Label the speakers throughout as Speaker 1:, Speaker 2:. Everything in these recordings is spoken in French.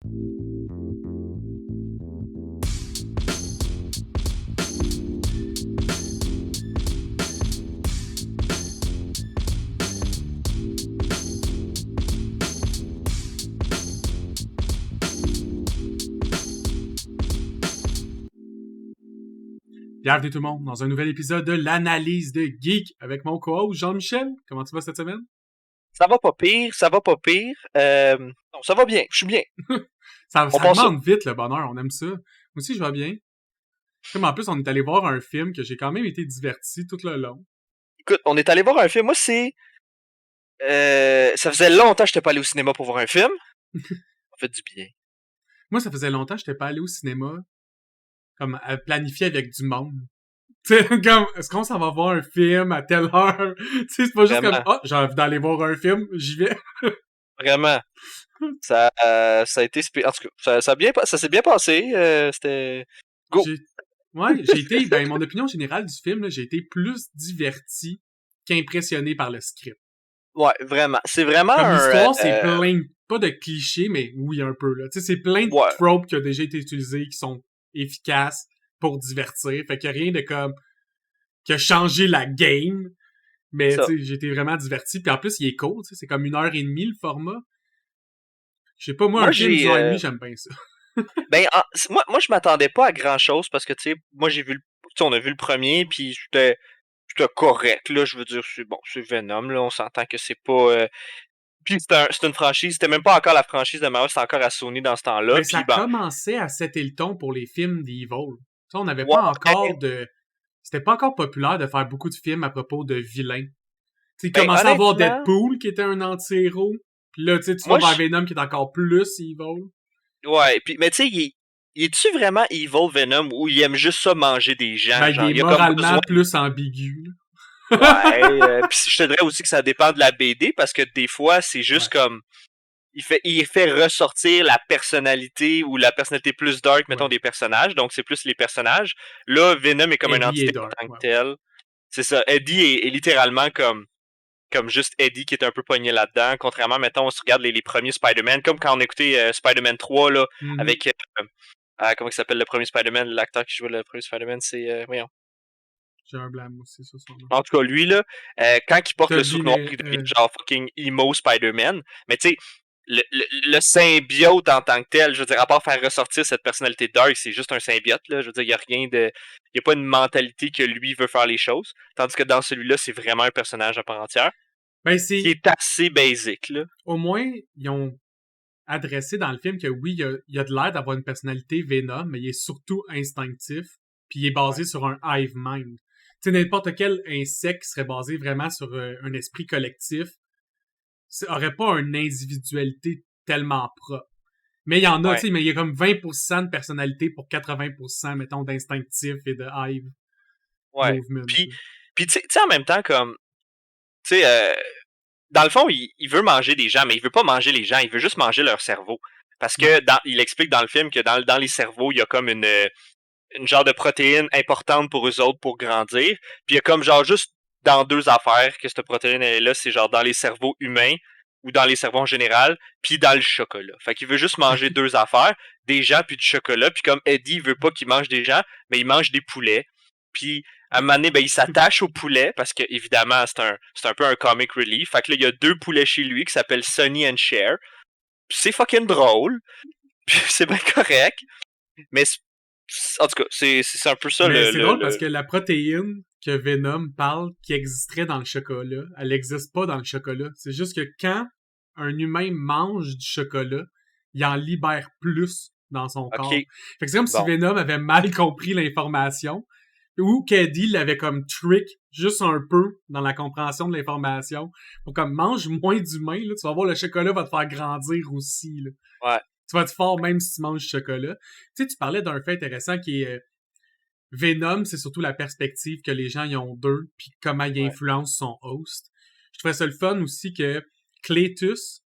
Speaker 1: Bienvenue tout le monde dans un nouvel épisode de l'analyse de Geek avec mon co-host Jean-Michel. Comment tu vas cette semaine?
Speaker 2: Ça va pas pire. Non, ça va bien, je suis bien.
Speaker 1: ça augmente vite le bonheur, on aime ça. Moi aussi je vais bien. Comme en plus on est allé voir un film que j'ai quand même été diverti tout le long.
Speaker 2: Écoute, on est allé voir un film. Moi ça faisait longtemps que j'étais pas allé au cinéma pour voir un film. Ça fait du bien.
Speaker 1: Moi ça faisait longtemps que j'étais pas allé au cinéma comme à planifier avec du monde. Tu sais, comme, est-ce qu'on s'en va voir un film à telle heure? Tu sais, c'est pas juste
Speaker 2: Vraiment.
Speaker 1: comme, j'ai envie d'aller voir un film, j'y vais.
Speaker 2: Vraiment. Ça a été... En tout cas, ça s'est bien passé. C'était... Go!
Speaker 1: J'ai été, mon opinion générale du film, là, j'ai été plus diverti qu'impressionné par le script.
Speaker 2: Ouais, vraiment. C'est vraiment
Speaker 1: comme l'histoire, c'est plein, pas de clichés, mais oui, un peu, là. Tu sais, c'est plein de tropes qui ont déjà été utilisés, qui sont efficaces pour divertir. Fait qu'il y a rien de comme, qui a changé la game. Mais, tu sais, j'ai été vraiment diverti. Puis en plus, il est court, tu sais, c'est comme 1h30 le format. Je sais pas, moi un film 1h30, j'aime bien ça.
Speaker 2: Moi, je m'attendais pas à grand chose parce que, tu sais, moi, on a vu le premier, puis c'était correct, là, je veux dire, c'est Venom, là, on s'entend que c'est pas... Puis c'est une franchise, c'était même pas encore la franchise de Marvel, c'était encore à Sony dans ce temps-là.
Speaker 1: Ben, ça commençait à setter le ton pour les films d'Evil. Tu sais, on n'avait pas encore de... C'était pas encore populaire de faire beaucoup de films à propos de vilains. Tu sais, commençait à avoir Deadpool, qui était un anti-héros. Puis là, tu vas vers Venom, qui est encore plus Evil.
Speaker 2: Ouais, puis mais tu sais, il est-tu vraiment Evil Venom ou il aime juste ça manger des gens?
Speaker 1: Ben, il est moralement plus ambigu.
Speaker 2: Ouais, puis je te dirais aussi que ça dépend de la BD, parce que des fois, c'est juste comme... Il fait ressortir la personnalité ou la personnalité plus dark, mettons, des personnages. Donc, c'est plus les personnages. Là, Venom est comme une entité en tant que telle. C'est ça. Eddie est littéralement comme juste Eddie qui est un peu pogné là-dedans. Contrairement, mettons, on se regarde les premiers Spider-Man, comme quand on écoutait Spider-Man 3, là, avec... comment il s'appelle le premier Spider-Man? L'acteur qui joue le premier Spider-Man, c'est... voyons.
Speaker 1: J'ai un blâme aussi sur son nom.
Speaker 2: En tout cas, lui, là, quand il porte le soupe noir, il devient genre fucking emo Spider-Man. Mais tu sais, le symbiote en tant que tel, je veux dire, à part faire ressortir cette personnalité dark, c'est juste un symbiote, là. Je veux dire, il n'y a rien de... Il n'y a pas une mentalité que lui veut faire les choses. Tandis que dans celui-là, c'est vraiment un personnage à part entière. Qui est assez basic, là.
Speaker 1: Au moins, ils ont adressé dans le film que oui, il y a de l'air d'avoir une personnalité Venom, mais il est surtout instinctif, puis il est basé sur un hive mind. Tu sais, n'importe quel insecte qui serait basé vraiment sur un esprit collectif aurait pas une individualité tellement propre. Mais il y en a, tu sais, mais il y a comme 20% de personnalité pour 80%, mettons, d'instinctif et de hive movement.
Speaker 2: Puis tu sais, en même temps, comme... Tu sais, dans le fond, il veut manger des gens, mais il veut pas manger les gens, il veut juste manger leur cerveau. Parce que il explique dans le film que dans les cerveaux, il y a comme une genre de protéine importante pour eux autres pour grandir. Puis il y a comme genre juste dans deux affaires que cette protéine est là, c'est genre dans les cerveaux humains ou dans les cerveaux en général, puis dans le chocolat. Fait qu'il veut juste manger deux affaires, des gens puis du chocolat. Puis comme Eddie, il veut pas qu'il mange des gens, mais il mange des poulets. Puis à un moment donné, ben, il s'attache au poulet parce que évidemment c'est un peu un comic relief. Fait que là, il y a deux poulets chez lui qui s'appellent Sonny and Cher. C'est fucking drôle. Puis c'est bien correct. Mais en tout cas, c'est un peu ça.
Speaker 1: Mais c'est drôle parce que la protéine que Venom parle qui existerait dans le chocolat, elle n'existe pas dans le chocolat. C'est juste que quand un humain mange du chocolat, il en libère plus dans son corps. Fait que c'est comme si Venom avait mal compris l'information ou qu'Eddie l'avait comme trick juste un peu dans la compréhension de l'information pour comme mange moins d'humains, là, tu vas voir le chocolat va te faire grandir aussi. Là.
Speaker 2: Ouais.
Speaker 1: Tu vas être fort même si tu manges du chocolat. Tu sais, tu parlais d'un fait intéressant qui est Venom, c'est surtout la perspective que les gens y ont d'eux, puis comment ils influencent son host. Je trouvais ça le fun aussi que Cletus,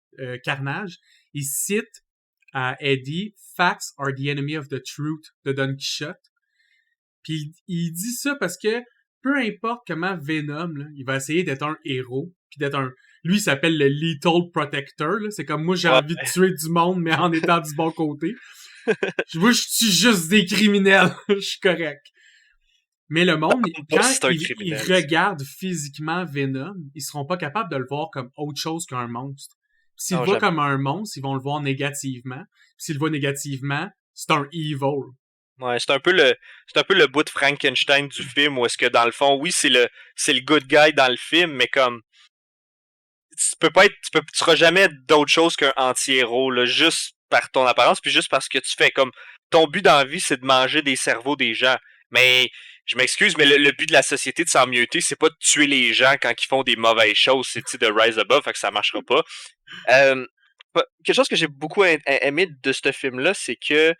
Speaker 1: Carnage, il cite à Eddie « Facts are the enemy of the truth » de Don Quichotte. Puis il dit ça parce que peu importe comment Venom, là, il va essayer d'être un héros, puis d'être Lui, il s'appelle le Lethal Protector, là. C'est comme moi, j'ai
Speaker 2: Ouais.
Speaker 1: envie de tuer du monde, mais en étant du bon côté. Moi, je tue juste des criminels. Je suis correct. Mais le monde, quand ils regardent physiquement Venom, ils seront pas capables de le voir comme autre chose qu'un monstre. S'ils le voient comme un monstre, ils vont le voir négativement. S'ils le voient négativement, c'est un evil.
Speaker 2: Ouais, c'est un peu le bout de Frankenstein du film où est-ce que dans le fond, oui, c'est le good guy dans le film, mais comme tu seras jamais d'autre chose qu'un anti-héros là, juste par ton apparence, puis juste parce que tu fais comme ton but dans la vie, c'est de manger des cerveaux des gens. Mais je m'excuse, mais le but de la société de s'emmieuter, c'est pas de tuer les gens quand ils font des mauvaises choses, c'est de rise above, fait que ça marchera pas. Quelque chose que j'ai beaucoup aimé de ce film-là, c'est que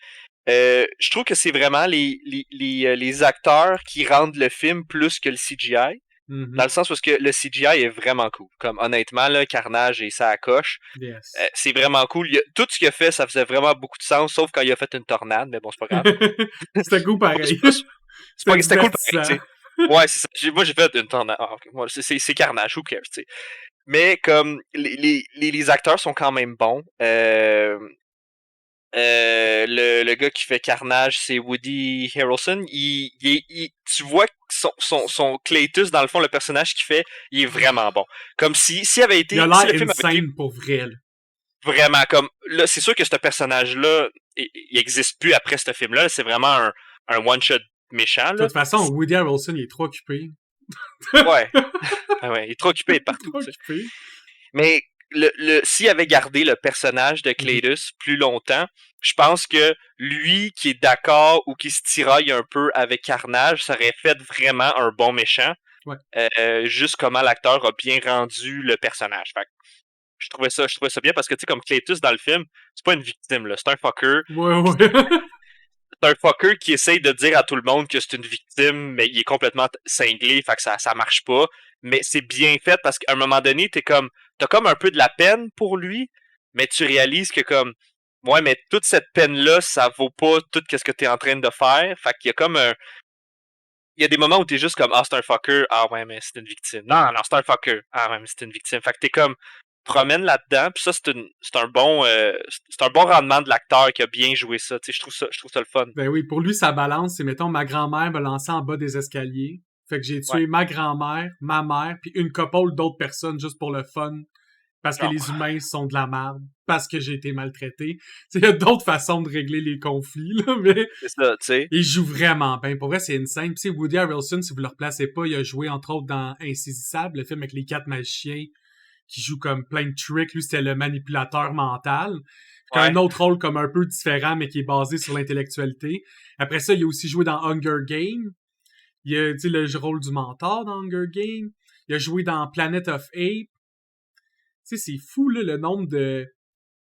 Speaker 2: je trouve que c'est vraiment les acteurs qui rendent le film plus que le CGI.
Speaker 1: Mm-hmm.
Speaker 2: Dans le sens où que le CGI est vraiment cool. Comme honnêtement, là, Carnage et ça coche.
Speaker 1: Yes.
Speaker 2: C'est vraiment cool. Tout ce qu'il a fait, ça faisait vraiment beaucoup de sens, sauf quand il a fait une tornade, mais bon, c'est pas grave.
Speaker 1: C'était cool pareil.
Speaker 2: C'était cool pareil, ouais, c'est ça. Moi, j'ai fait une tornade. Ah, okay. Moi, c'est Carnage, who cares, tu sais. Mais comme les acteurs sont quand même bons. Le gars qui fait Carnage, c'est Woody Harrelson. Tu vois que son Cletus, dans le fond, le personnage qu'il fait, il est vraiment bon. Comme s'il avait été...
Speaker 1: Il a l'air insane pour vrai. Là.
Speaker 2: Vraiment, comme... Là, c'est sûr que ce personnage-là, il existe plus après ce film-là. C'est vraiment un one-shot méchant. Là.
Speaker 1: De toute façon, Woody Harrelson, il est trop occupé.
Speaker 2: Ouais. Ouais, il est trop occupé partout.
Speaker 1: Trop occupé.
Speaker 2: Mais... s'il avait gardé le personnage de Cletus plus longtemps, je pense que lui qui est d'accord ou qui se tiraille un peu avec Carnage, ça aurait fait vraiment un bon méchant.
Speaker 1: Ouais.
Speaker 2: Juste comment l'acteur a bien rendu le personnage. Fait que je trouvais ça bien parce que tu sais, comme Cletus dans le film, c'est pas une victime, là, c'est un fucker.
Speaker 1: Ouais.
Speaker 2: C'est un fucker qui essaye de dire à tout le monde que c'est une victime, mais il est complètement cinglé, fait que ça marche pas. Mais c'est bien fait parce qu'à un moment donné, t'as comme un peu de la peine pour lui, mais tu réalises que comme, ouais, mais toute cette peine-là, ça vaut pas tout ce que t'es en train de faire. Fait qu'il y a comme il y a des moments où t'es juste comme, ah, c'est un fucker, ah ouais, mais c'est une victime. Non, c'est un fucker, ah ouais, mais c'est une victime. Fait que t'es comme, promène là-dedans, puis ça, c'est un bon rendement de l'acteur qui a bien joué ça. Tu sais, je trouve ça le fun.
Speaker 1: Ben oui, pour lui, sa balance, c'est, mettons, ma grand-mère me lançait en bas des escaliers. Fait que j'ai tué ma grand-mère, ma mère, puis une couple d'autres personnes juste pour le fun. Parce que les humains sont de la merde. Parce que j'ai été maltraité. Il y a d'autres façons de régler les conflits, là, mais...
Speaker 2: C'est ça, tu sais.
Speaker 1: Il joue vraiment bien. Pour vrai, c'est insane. Puis Woody Harrelson, si vous le replacez pas, il a joué, entre autres, dans Insaisissable, le film avec les 4 magiciens, qui joue comme plein de tricks. Lui, c'était le manipulateur mental. Qui a un autre rôle comme un peu différent, mais qui est basé sur l'intellectualité. Après ça, il a aussi joué dans Hunger Games. Il a, tu sais, le rôle du mentor dans Hunger Games. Il a joué dans Planet of Apes. Tu sais, c'est fou, là, le nombre de...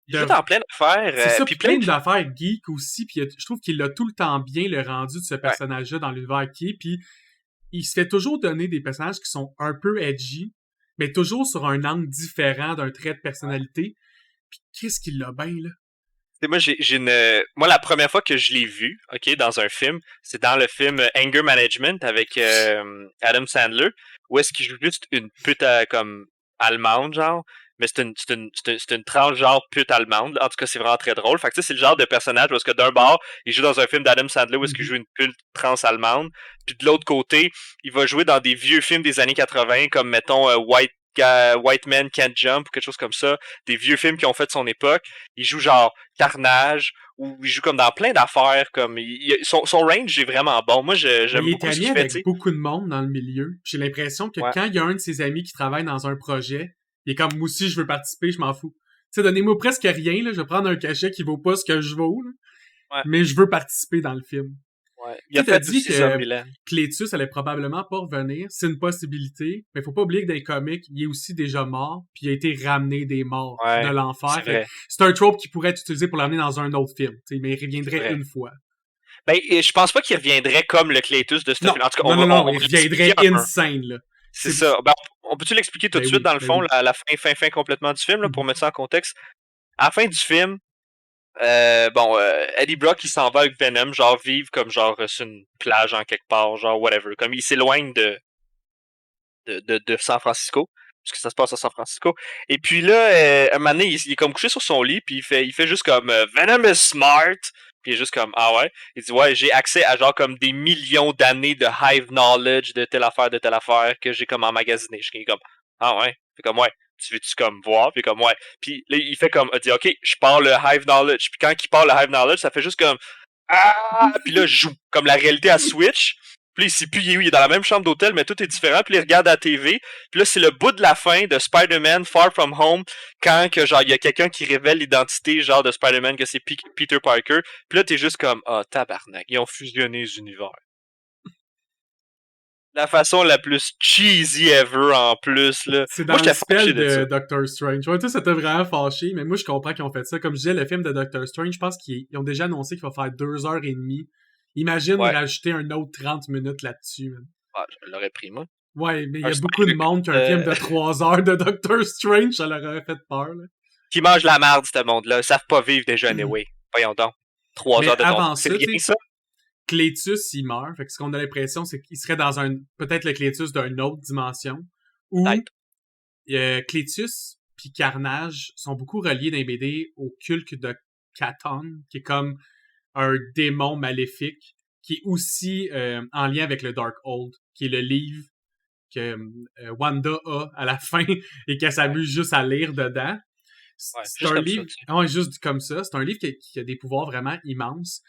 Speaker 2: Il joue dans plein d'affaires.
Speaker 1: C'est ça, puis plein d'affaires geek aussi. Puis je trouve qu'il a tout le temps bien le rendu de ce personnage-là dans l'univers qui est. Puis il se fait toujours donner des personnages qui sont un peu edgy, mais toujours sur un angle différent d'un trait de personnalité. Puis qu'est-ce qu'il l'a bien, là?
Speaker 2: Moi, la première fois que je l'ai vu, ok, dans un film, c'est dans le film Anger Management avec Adam Sandler, où est-ce qu'il joue juste une pute comme allemande, genre. Mais c'est une tranche genre pute allemande. En tout cas, c'est vraiment très drôle. Fait que c'est le genre de personnage parce que d'un bord, il joue dans un film d'Adam Sandler où est-ce qu'il joue une pute trans allemande. Puis de l'autre côté, il va jouer dans des vieux films des années 80 comme mettons White Man Can't Jump ou quelque chose comme ça. Des vieux films qui ont fait de son époque. Il joue genre Carnage ou il joue comme dans plein d'affaires. Comme son range est vraiment bon. Moi, j'aime beaucoup ce qu'il fait.
Speaker 1: Il est ami avec beaucoup de monde dans le milieu. J'ai l'impression que quand il y a un de ses amis qui travaille dans un projet, il est comme, moi aussi, je veux participer, je m'en fous. Tu sais, donnez-moi presque rien, là. Je vais prendre un cachet qui vaut pas ce que je vaux, là. Mais je veux participer dans le film.
Speaker 2: Ouais. Il a fait dit que
Speaker 1: Cletus allait probablement pas revenir. C'est une possibilité. Mais faut pas oublier que dans les comics, il est aussi déjà mort, puis il a été ramené des morts de l'enfer. C'est un trope qui pourrait être utilisé pour l'amener dans un autre film. Mais il reviendrait une fois.
Speaker 2: Ben, je pense pas qu'il reviendrait comme le Cletus de ce film. En tout cas,
Speaker 1: non, il reviendrait insane, là.
Speaker 2: C'est ça. Ben, on peut-tu l'expliquer tout de suite, dans le fond, la fin complètement du film, là, pour mettre ça en contexte? À la fin du film, Eddie Brock, il s'en va avec Venom, genre vivre comme genre sur une plage en quelque part, genre whatever. Comme il s'éloigne de San Francisco. parce que ça se passe à San Francisco. Et puis là, un moment donné, il est comme couché sur son lit, puis il fait juste comme Venom is smart. Puis il est juste comme ah ouais. Il dit ouais, j'ai accès à genre comme des millions d'années de hive knowledge de telle affaire que j'ai comme emmagasiné. Je suis comme ah ouais. Fait comme ouais. Tu veux-tu comme voir? Puis comme ouais. Puis là, il fait comme il dit ok, je parle le hive knowledge. Puis quand il parle le hive knowledge, ça fait juste comme ah. Puis là, je joue comme la réalité à Switch. Puis là, il sait plus il est où, il est dans la même chambre d'hôtel, mais tout est différent. Puis là, il regarde à la TV. Puis là, c'est le bout de la fin de Spider-Man Far From Home, quand que genre il y a quelqu'un qui révèle l'identité genre de Spider-Man, que c'est Peter Parker. Puis là, t'es juste comme tabarnak, ils ont fusionné les univers. La façon la plus cheesy ever en plus là.
Speaker 1: C'est
Speaker 2: Moi,
Speaker 1: dans le
Speaker 2: j'étais fâché
Speaker 1: spell
Speaker 2: de ça.
Speaker 1: de Doctor Strange. Ouais, tu sais, ça t'a vraiment fâché, mais moi, je comprends qu'ils ont fait ça. Comme je disais, le film de Doctor Strange, je pense qu'ils ont déjà annoncé qu'il va faire 2h30. Imagine
Speaker 2: Ouais.
Speaker 1: rajouter un autre 30 minutes là-dessus, man.
Speaker 2: Ah, je l'aurais pris, moi.
Speaker 1: Ouais, mais il y a
Speaker 2: Un
Speaker 1: beaucoup de
Speaker 2: Spider-
Speaker 1: monde qu'un film de 3 heures de Doctor Strange, ça leur aurait fait peur, là.
Speaker 2: Qui mange la merde, ce monde-là. Ils savent pas vivre déjà, anyway. Voyons donc. 3
Speaker 1: Mais
Speaker 2: heures de ton
Speaker 1: avant
Speaker 2: temps. C'est
Speaker 1: ça,
Speaker 2: rien,
Speaker 1: tu sais,
Speaker 2: ça?
Speaker 1: Cletus, il meurt. Fait que ce qu'on a l'impression, c'est qu'il serait dans peut-être le Cletus d'une autre dimension. Ou,
Speaker 2: Peut-être.
Speaker 1: Cletus puis Carnage sont beaucoup reliés dans les BD au culte de Katon, qui est comme un démon maléfique, qui est aussi en lien avec le Darkhold, qui est le livre que Wanda a à la fin et qu'elle s'amuse juste à lire dedans.
Speaker 2: Ouais,
Speaker 1: C'est
Speaker 2: juste
Speaker 1: un
Speaker 2: comme
Speaker 1: livre,
Speaker 2: ça.
Speaker 1: ouais, juste comme ça. C'est un livre qui a des pouvoirs vraiment immenses.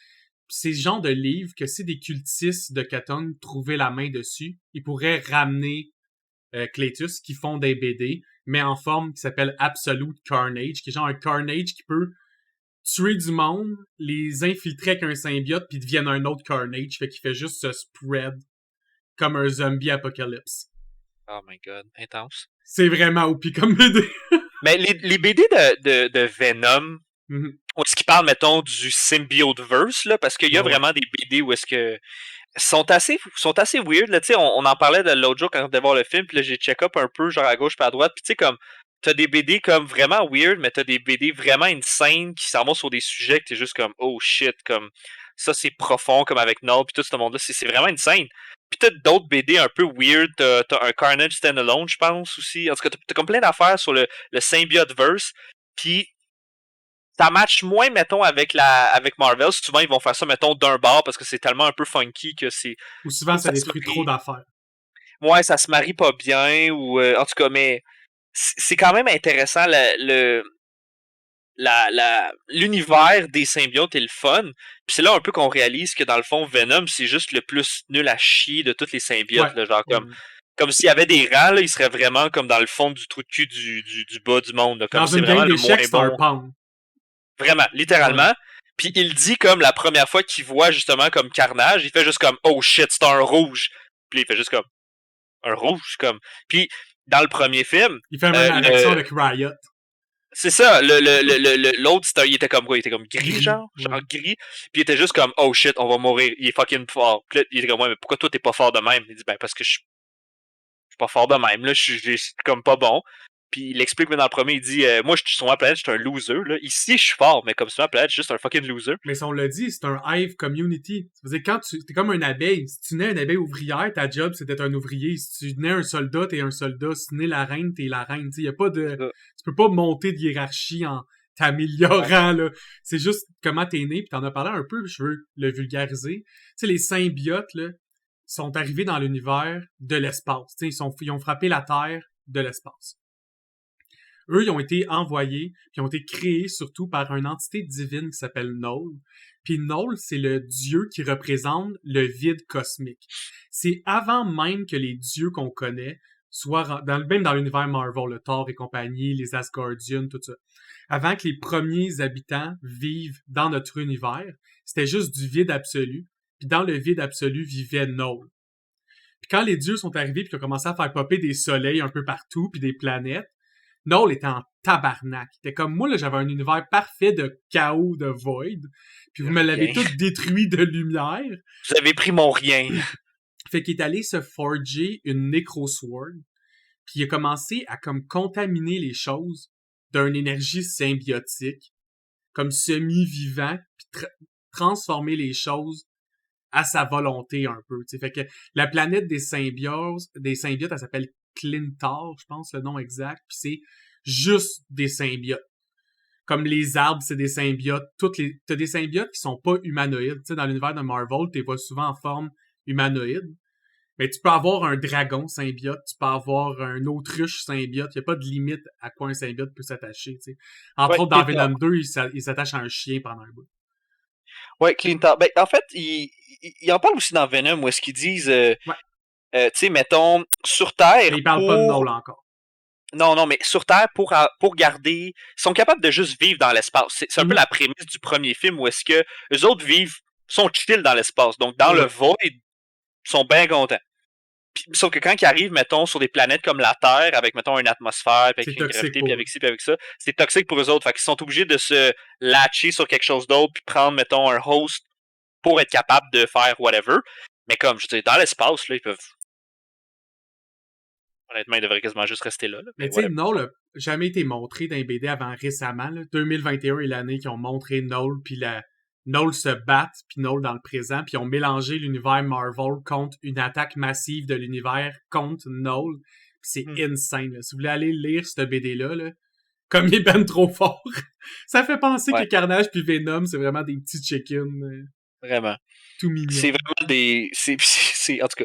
Speaker 1: Puis c'est ce genre de livre que si des cultistes de Katon trouvaient la main dessus, ils pourraient ramener Cletus qui font des BD, mais en forme qui s'appelle Absolute Carnage, qui est genre un Carnage qui peut tuer du monde, les infiltrer avec un symbiote, puis deviennent un autre Carnage, fait qu'il fait juste se spread comme un zombie apocalypse.
Speaker 2: Oh my god, intense.
Speaker 1: C'est vraiment OP comme BD.
Speaker 2: Mais les BD de Venom,
Speaker 1: Mhm.
Speaker 2: où est-ce qu'ils parlent, mettons, du symbiote-verse, là, parce qu'il y a
Speaker 1: Ouais.
Speaker 2: vraiment des BD où est-ce que sont assez weird, là, tu sais, on en parlait de l'autre jour quand on était voir le film, puis là, j'ai check-up un peu, genre à gauche puis à droite, puis tu sais, comme, t'as des BD comme vraiment weird, mais t'as des BD vraiment insane qui s'en vont sur des sujets que t'es juste comme, oh shit, comme, ça c'est profond, comme avec Null, puis tout ce monde-là, c'est vraiment insane. Puis t'as d'autres BD un peu weird, t'as un Carnage Standalone, je pense, aussi. En tout cas, t'as comme plein d'affaires sur le symbiote-verse, puis ça match moins, mettons, avec Marvel. Souvent, ils vont faire ça, mettons, d'un bord, parce que c'est tellement un peu funky que c'est...
Speaker 1: Ou souvent, ça
Speaker 2: ça se
Speaker 1: détruit
Speaker 2: marie.
Speaker 1: trop d'affaires.
Speaker 2: Ouais, ça se marie pas bien, ou... en tout cas, mais c'est quand même intéressant, l'univers des symbiotes est le fun. Puis c'est là un peu qu'on réalise que, dans le fond, Venom, c'est juste le plus nul à chier de tous les symbiotes,
Speaker 1: Ouais.
Speaker 2: là, genre comme s'il y avait des rangs, là, il serait vraiment comme dans le fond du trou de cul du bas du monde. Là, comme
Speaker 1: Dans
Speaker 2: c'est
Speaker 1: une
Speaker 2: vraiment
Speaker 1: game
Speaker 2: le moins
Speaker 1: d'échecs, c'est un
Speaker 2: bon.
Speaker 1: pound.
Speaker 2: Vraiment, littéralement. Puis il dit comme la première fois qu'il voit justement comme Carnage, il fait juste comme oh shit, c'est un rouge. Puis il fait juste comme un rouge comme. Puis dans le premier film,
Speaker 1: Il fait même la réaction avec Riot.
Speaker 2: c'est ça, l'autre il était comme quoi, il était comme gris genre
Speaker 1: Ouais.
Speaker 2: gris. Puis il était juste comme oh shit, on va mourir, il est fucking fort. Puis là, il était comme ouais, mais pourquoi toi t'es pas fort de même? Il dit ben parce que je suis pas fort de même là, je suis comme pas bon. Puis il explique, mais dans le premier, il dit moi, je suis sur ma planète, je suis un loser. Là. Ici, je suis fort, mais comme sur ma planète, je suis juste un fucking loser.
Speaker 1: Mais si on l'a dit, c'est un hive community. Ça veut dire, quand t'es comme une abeille. Si tu nais une abeille ouvrière, ta job, c'est d'être un ouvrier. Si tu nais un soldat, t'es un soldat. Si tu nais la reine, t'es la reine. Y a pas de... Tu peux pas monter de hiérarchie en t'améliorant, là. C'est juste comment t'es né, puis t'en as parlé un peu, je veux le vulgariser. Tu sais, les symbiotes, là, sont arrivés dans l'univers de l'espace. Tu sais, ils ont frappé la Terre de l'espace. Eux, ils ont été envoyés, puis ont été créés surtout par une entité divine qui s'appelle Null. Puis Null, c'est le dieu qui représente le vide cosmique. C'est avant même que les dieux qu'on connaît soient, même dans l'univers Marvel, le Thor et compagnie, les Asgardians, tout ça. Avant que les premiers habitants vivent dans notre univers, c'était juste du vide absolu. Puis dans le vide absolu vivait Null. Puis quand les dieux sont arrivés puis qu'ils ont commencé à faire popper des soleils un peu partout puis des planètes, Null était en tabarnak. Il était comme moi, là, j'avais un univers parfait de chaos, de void. Puis vous me l'avez tout détruit de lumière.
Speaker 2: Vous avez pris mon rien.
Speaker 1: Fait qu'il est allé se forger une Necrosword. Puis il a commencé à comme contaminer les choses d'une énergie symbiotique, comme semi-vivant, puis transformer les choses à sa volonté un peu. T'sais. Fait que la planète des symbiotes, elle s'appelle Clintar, je pense, le nom exact. Puis c'est juste des symbiotes. Comme les arbres, c'est des symbiotes. T'as des symbiotes qui sont pas humanoïdes. Tu sais, dans l'univers de Marvel, tu les vois souvent en forme humanoïde. Mais tu peux avoir un dragon symbiote, tu peux avoir un autruche symbiote. Il n'y a pas de limite à quoi un symbiote peut s'attacher. Tu sais. Entre autres, dans Venom 2, il s'attache à un chien pendant un bout.
Speaker 2: Ouais, Clintar. Ben, en fait, il en parle aussi dans Venom, où est-ce qu'ils disent, tu sais, mettons, sur Terre.
Speaker 1: Mais il parle pas de Null encore.
Speaker 2: Non, mais sur Terre, pour garder. Ils sont capables de juste vivre dans l'espace. C'est un peu la prémisse du premier film, où est-ce que eux autres sont chill dans l'espace. Donc, dans le void, ils sont bien contents. Puis, sauf que quand ils arrivent, mettons, sur des planètes comme la Terre, avec, mettons, une atmosphère, puis avec une gravité, puis avec ci, puis avec ça, c'est toxique pour eux autres. Fait qu'ils sont obligés de se latcher sur quelque chose d'autre, puis prendre, mettons, un host pour être capable de faire whatever. Mais comme, je veux dire, dans l'espace, là, ils peuvent... Honnêtement, ils devraient quasiment juste rester là.
Speaker 1: Mais tu sais, Null n'a jamais été montré dans les BD avant récemment. Là. 2021 est l'année qu'ils ont montré Null, puis Null se bat, puis Null dans le présent, puis ils ont mélangé l'univers Marvel contre une attaque massive de l'univers contre Null. Puis c'est insane. Là. Si vous voulez aller lire cette BD-là, là, comme il est ben trop fort, ça fait penser que Carnage puis Venom, c'est vraiment des petits chickens.
Speaker 2: Vraiment.
Speaker 1: Tout mignons.
Speaker 2: C'est vraiment des... En tout cas...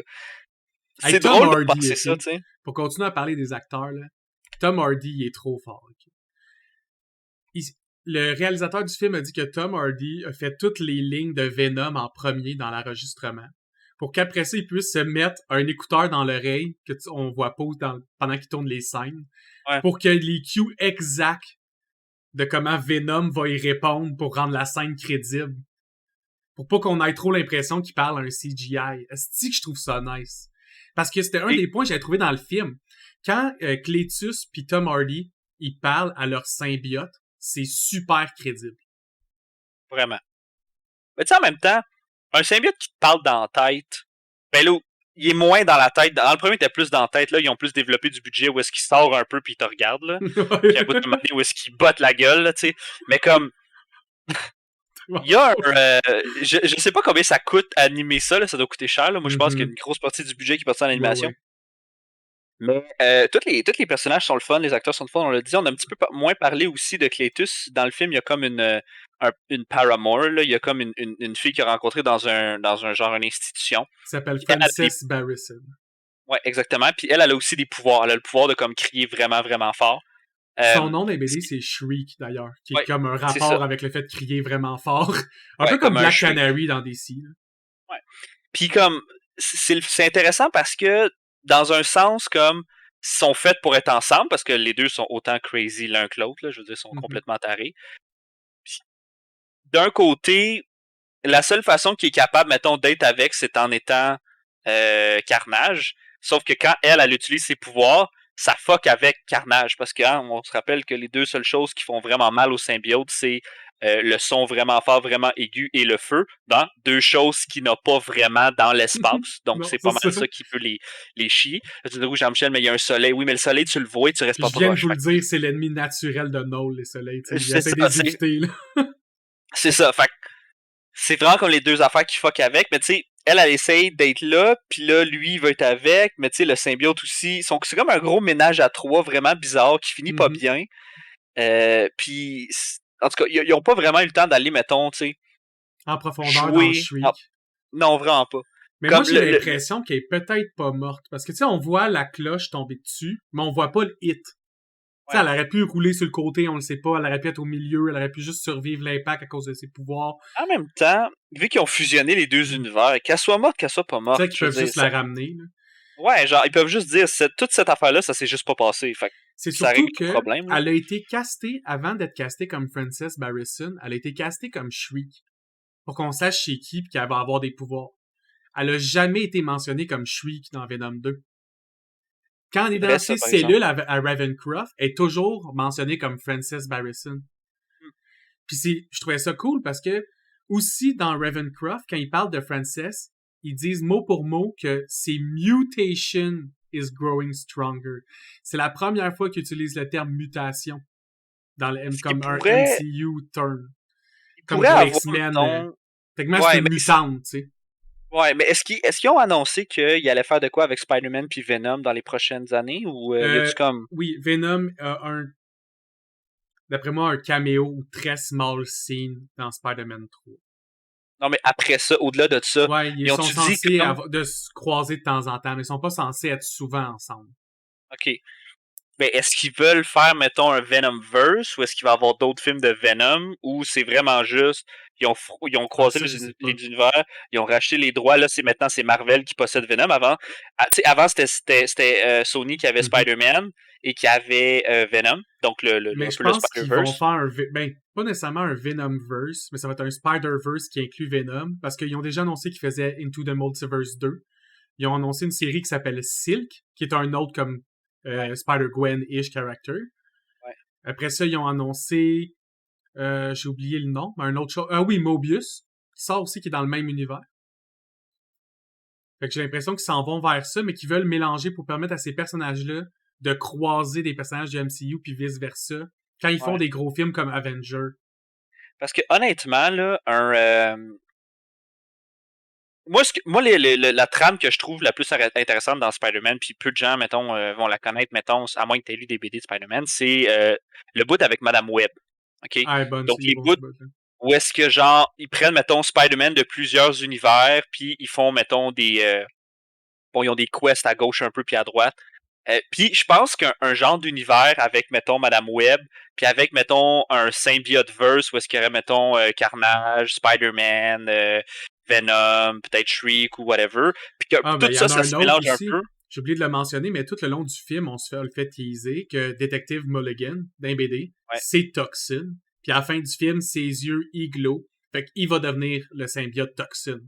Speaker 1: Hey,
Speaker 2: c'est
Speaker 1: Tom
Speaker 2: drôle de
Speaker 1: Hardy,
Speaker 2: penser ça, tu sais.
Speaker 1: Pour continuer à parler des acteurs, là, Tom Hardy, il est trop fort. Okay? Le réalisateur du film a dit que Tom Hardy a fait toutes les lignes de Venom en premier dans l'enregistrement. Pour qu'après ça, il puisse se mettre un écouteur dans l'oreille que on voit pas pendant qu'il tourne les scènes.
Speaker 2: Ouais.
Speaker 1: Pour qu'il y ait les cues exacts de comment Venom va y répondre pour rendre la scène crédible. Pour pas qu'on ait trop l'impression qu'il parle à un CGI. Est-ce que je trouve ça nice? Parce que c'était un des points que j'avais trouvé dans le film. Quand Cletus puis Tom Hardy, ils parlent à leur symbiote, c'est super crédible.
Speaker 2: Vraiment. Mais tu sais, en même temps, un symbiote qui te parle dans la tête, ben là, il est moins dans la tête. Dans le premier, il était plus dans la tête. Là, ils ont plus développé du budget où est-ce qu'il sort un peu puis il te regarde. Là. Puis à bout de moment où est-ce qu'il botte la gueule, là, tu sais. Mais comme... Il y a je sais pas combien ça coûte animer ça, là, ça doit coûter cher. Là. Moi, je pense qu'il y a une grosse partie du budget qui est partie en animation. Ouais. Mais tous les personnages sont le fun, les acteurs sont le fun, on l'a dit. On a un petit peu moins parlé aussi de Cletus. Dans le film, il y a comme une paramour, là. Il y a comme une fille qu'il a rencontrée dans un genre une institution.
Speaker 1: Qui s'appelle Frances Barrison.
Speaker 2: Ouais, exactement. Puis elle a aussi des pouvoirs. Elle a le pouvoir de comme crier vraiment, vraiment fort.
Speaker 1: Son nom dans les BD, c'est Shriek, d'ailleurs, qui est comme un rapport avec le fait de crier vraiment fort. Un peu comme Black Canary dans DC. Là.
Speaker 2: Ouais. Puis comme, c'est intéressant parce que, dans un sens, comme, ils sont faits pour être ensemble, parce que les deux sont autant crazy l'un que l'autre, là, je veux dire, ils sont complètement tarés. Puis, d'un côté, la seule façon qu'il est capable, mettons, d'être avec, c'est en étant Carnage. Sauf que quand elle utilise ses pouvoirs, ça fuck avec Carnage, parce que on se rappelle que les deux seules choses qui font vraiment mal au symbiote, c'est le son vraiment fort, vraiment aigu et le feu, dans deux choses qu'il n'a pas vraiment dans l'espace. Donc, c'est pas mal ça qui peut les chier. Je dis, Jean-Michel, mais il y a un soleil. Oui, mais le soleil, tu le vois et tu restes pas proche.
Speaker 1: Je viens de vous le dire, c'est l'ennemi naturel de Null, les soleils.
Speaker 2: C'est ça. Fait c'est vraiment comme les deux affaires qui fuck avec, mais tu sais, elle essaye d'être là, puis là, lui, il veut être avec, mais tu sais, le symbiote aussi. C'est comme un gros ménage à trois vraiment bizarre qui finit pas bien. Puis, en tout cas, ils ont pas vraiment eu le temps d'aller, mettons, tu sais,
Speaker 1: en profondeur dans Shriek.
Speaker 2: Non, vraiment pas.
Speaker 1: Mais comme moi, j'ai l'impression qu'elle est peut-être pas morte. Parce que, tu sais, on voit la cloche tomber dessus, mais on voit pas le hit. Ouais. Elle aurait pu rouler sur le côté, on le sait pas. Elle aurait pu être au milieu, elle aurait pu juste survivre l'impact à cause de ses pouvoirs.
Speaker 2: En même temps, vu qu'ils ont fusionné les deux univers, qu'elle soit morte, qu'elle soit pas morte.
Speaker 1: Tu sais qu'ils peuvent juste la ramener. Là.
Speaker 2: Ouais, genre, ils peuvent juste dire, toute cette affaire-là, ça s'est juste pas passé. Fait
Speaker 1: c'est surtout qu'elle a été castée, avant d'être castée comme Frances Barrison, elle a été castée comme Shriek. Pour qu'on sache chez qui, puis qu'elle va avoir des pouvoirs. Elle a jamais été mentionnée comme Shriek dans Venom 2. Quand elle est dans ses cellules à Ravencroft, elle est toujours mentionnée comme Frances Barrison. Puis je trouvais ça cool parce que, aussi dans Ravencroft, quand ils parlent de Frances, ils disent mot pour mot que c'est mutation is growing stronger. C'est la première fois qu'ils utilisent le terme mutation dans le comme un MCU term. Comme pour X-Men. Techniquement, c'est une mutante, tu sais.
Speaker 2: Ouais, mais est-ce qu'ils ont annoncé qu'ils allaient faire de quoi avec Spider-Man puis Venom dans les prochaines années ou y a-tu comme.
Speaker 1: Oui, Venom a d'après moi, un caméo ou très small scene dans Spider-Man 3.
Speaker 2: Non, mais après ça, au-delà de ça,
Speaker 1: Ouais, ils
Speaker 2: ils
Speaker 1: sont
Speaker 2: ont-tu dit
Speaker 1: censés
Speaker 2: comme.
Speaker 1: de se croiser de temps en temps, mais ils sont pas censés être souvent ensemble.
Speaker 2: OK. Mais est-ce qu'ils veulent faire, mettons, un Venomverse ou est-ce qu'il va y avoir d'autres films de Venom ou c'est vraiment juste, ils ont
Speaker 1: Ah,
Speaker 2: croisé
Speaker 1: ça, je sais pas.
Speaker 2: les univers, ils ont racheté les droits, là, c'est Marvel qui possède Venom. Avant c'était Sony qui avait
Speaker 1: Mhm.
Speaker 2: Spider-Man et qui avait Venom, donc
Speaker 1: Mais
Speaker 2: un
Speaker 1: je
Speaker 2: peu le
Speaker 1: pense qu'ils vont
Speaker 2: Spider-Verse.
Speaker 1: faire ben, pas nécessairement un Venomverse, mais ça va être un Spider-Verse qui inclut Venom, parce qu'ils ont déjà annoncé qu'ils faisaient Into the Multiverse 2. Ils ont annoncé une série qui s'appelle Silk, qui est un autre comme
Speaker 2: Ouais,
Speaker 1: Spider-Gwen-ish character.
Speaker 2: ouais.
Speaker 1: Après ça, ils ont annoncé, j'ai oublié le nom, mais un autre chose. Ah oui, Mobius, qui sort aussi, qui est dans le même univers. Fait que j'ai l'impression qu'ils s'en vont vers ça, mais qu'ils veulent mélanger pour permettre à ces personnages-là de croiser des personnages du MCU puis vice-versa quand ils font
Speaker 2: Ouais.
Speaker 1: des gros films comme Avenger.
Speaker 2: Parce que honnêtement, là, moi la trame que je trouve la plus intéressante dans Spider-Man, puis peu de gens, mettons, vont la connaître, mettons, à moins que tu aies lu des BD de Spider-Man, c'est le bout avec Madame Web. OK?
Speaker 1: Ah, bonne,
Speaker 2: Donc,
Speaker 1: il est
Speaker 2: les
Speaker 1: bon
Speaker 2: bouts
Speaker 1: ce bout-là.
Speaker 2: où est-ce que, genre, ils prennent, mettons, Spider-Man de plusieurs univers, puis ils font, mettons, bon, ils ont des quests à gauche un peu, puis à droite. Puis je pense qu'un genre d'univers avec, mettons, Madame Web, puis avec, mettons, un symbiote-verse où est-ce qu'il y aurait, mettons, Carnage, Spider-Man, Venom, peut-être Shriek ou whatever. Puis que
Speaker 1: Ah, ben,
Speaker 2: tout
Speaker 1: il y
Speaker 2: ça,
Speaker 1: en a
Speaker 2: ça
Speaker 1: un
Speaker 2: se
Speaker 1: autre
Speaker 2: mélange un
Speaker 1: aussi.
Speaker 2: peu.
Speaker 1: J'ai oublié de le mentionner, mais tout le long du film, on le fait teaser que Détective Mulligan, d'un BD,
Speaker 2: Ouais,
Speaker 1: c'est Toxin. Puis à la fin du film, ses yeux, ils glow. Fait qu'il va devenir le symbiote Toxin.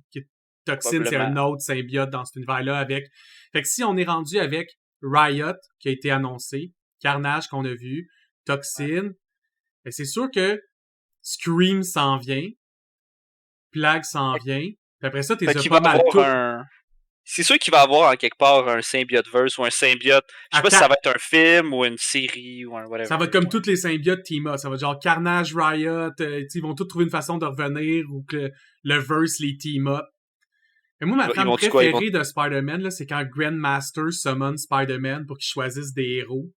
Speaker 1: Toxin, c'est
Speaker 2: probablement.
Speaker 1: un autre symbiote dans cet univers-là avec. Fait que si on est rendu avec Riot, qui a été annoncé, Carnage qu'on a vu,
Speaker 2: Ouais.
Speaker 1: Toxin, ben c'est sûr que Scream s'en vient, Plague s'en vient. Puis après ça, t'es
Speaker 2: Fait qu'il va
Speaker 1: pas mal
Speaker 2: avoir
Speaker 1: toutes.
Speaker 2: un. C'est sûr qu'il va avoir en quelque part un symbiote-verse ou un symbiote. Je sais pas si ça
Speaker 1: Attends,
Speaker 2: va être un film ou une série ou un
Speaker 1: ça va être
Speaker 2: whatever.
Speaker 1: comme
Speaker 2: Ouais.
Speaker 1: toutes les symbiotes team-up. Ça va être genre Carnage, Riot, ils vont tous trouver une façon de revenir ou que le verse les team-up. Et moi, ma
Speaker 2: Ils
Speaker 1: trame
Speaker 2: vont-tu quoi? Ils vont.
Speaker 1: préférée de Spider-Man, là, c'est quand Grandmaster summon Spider-Man pour qu'il choisisse des héros.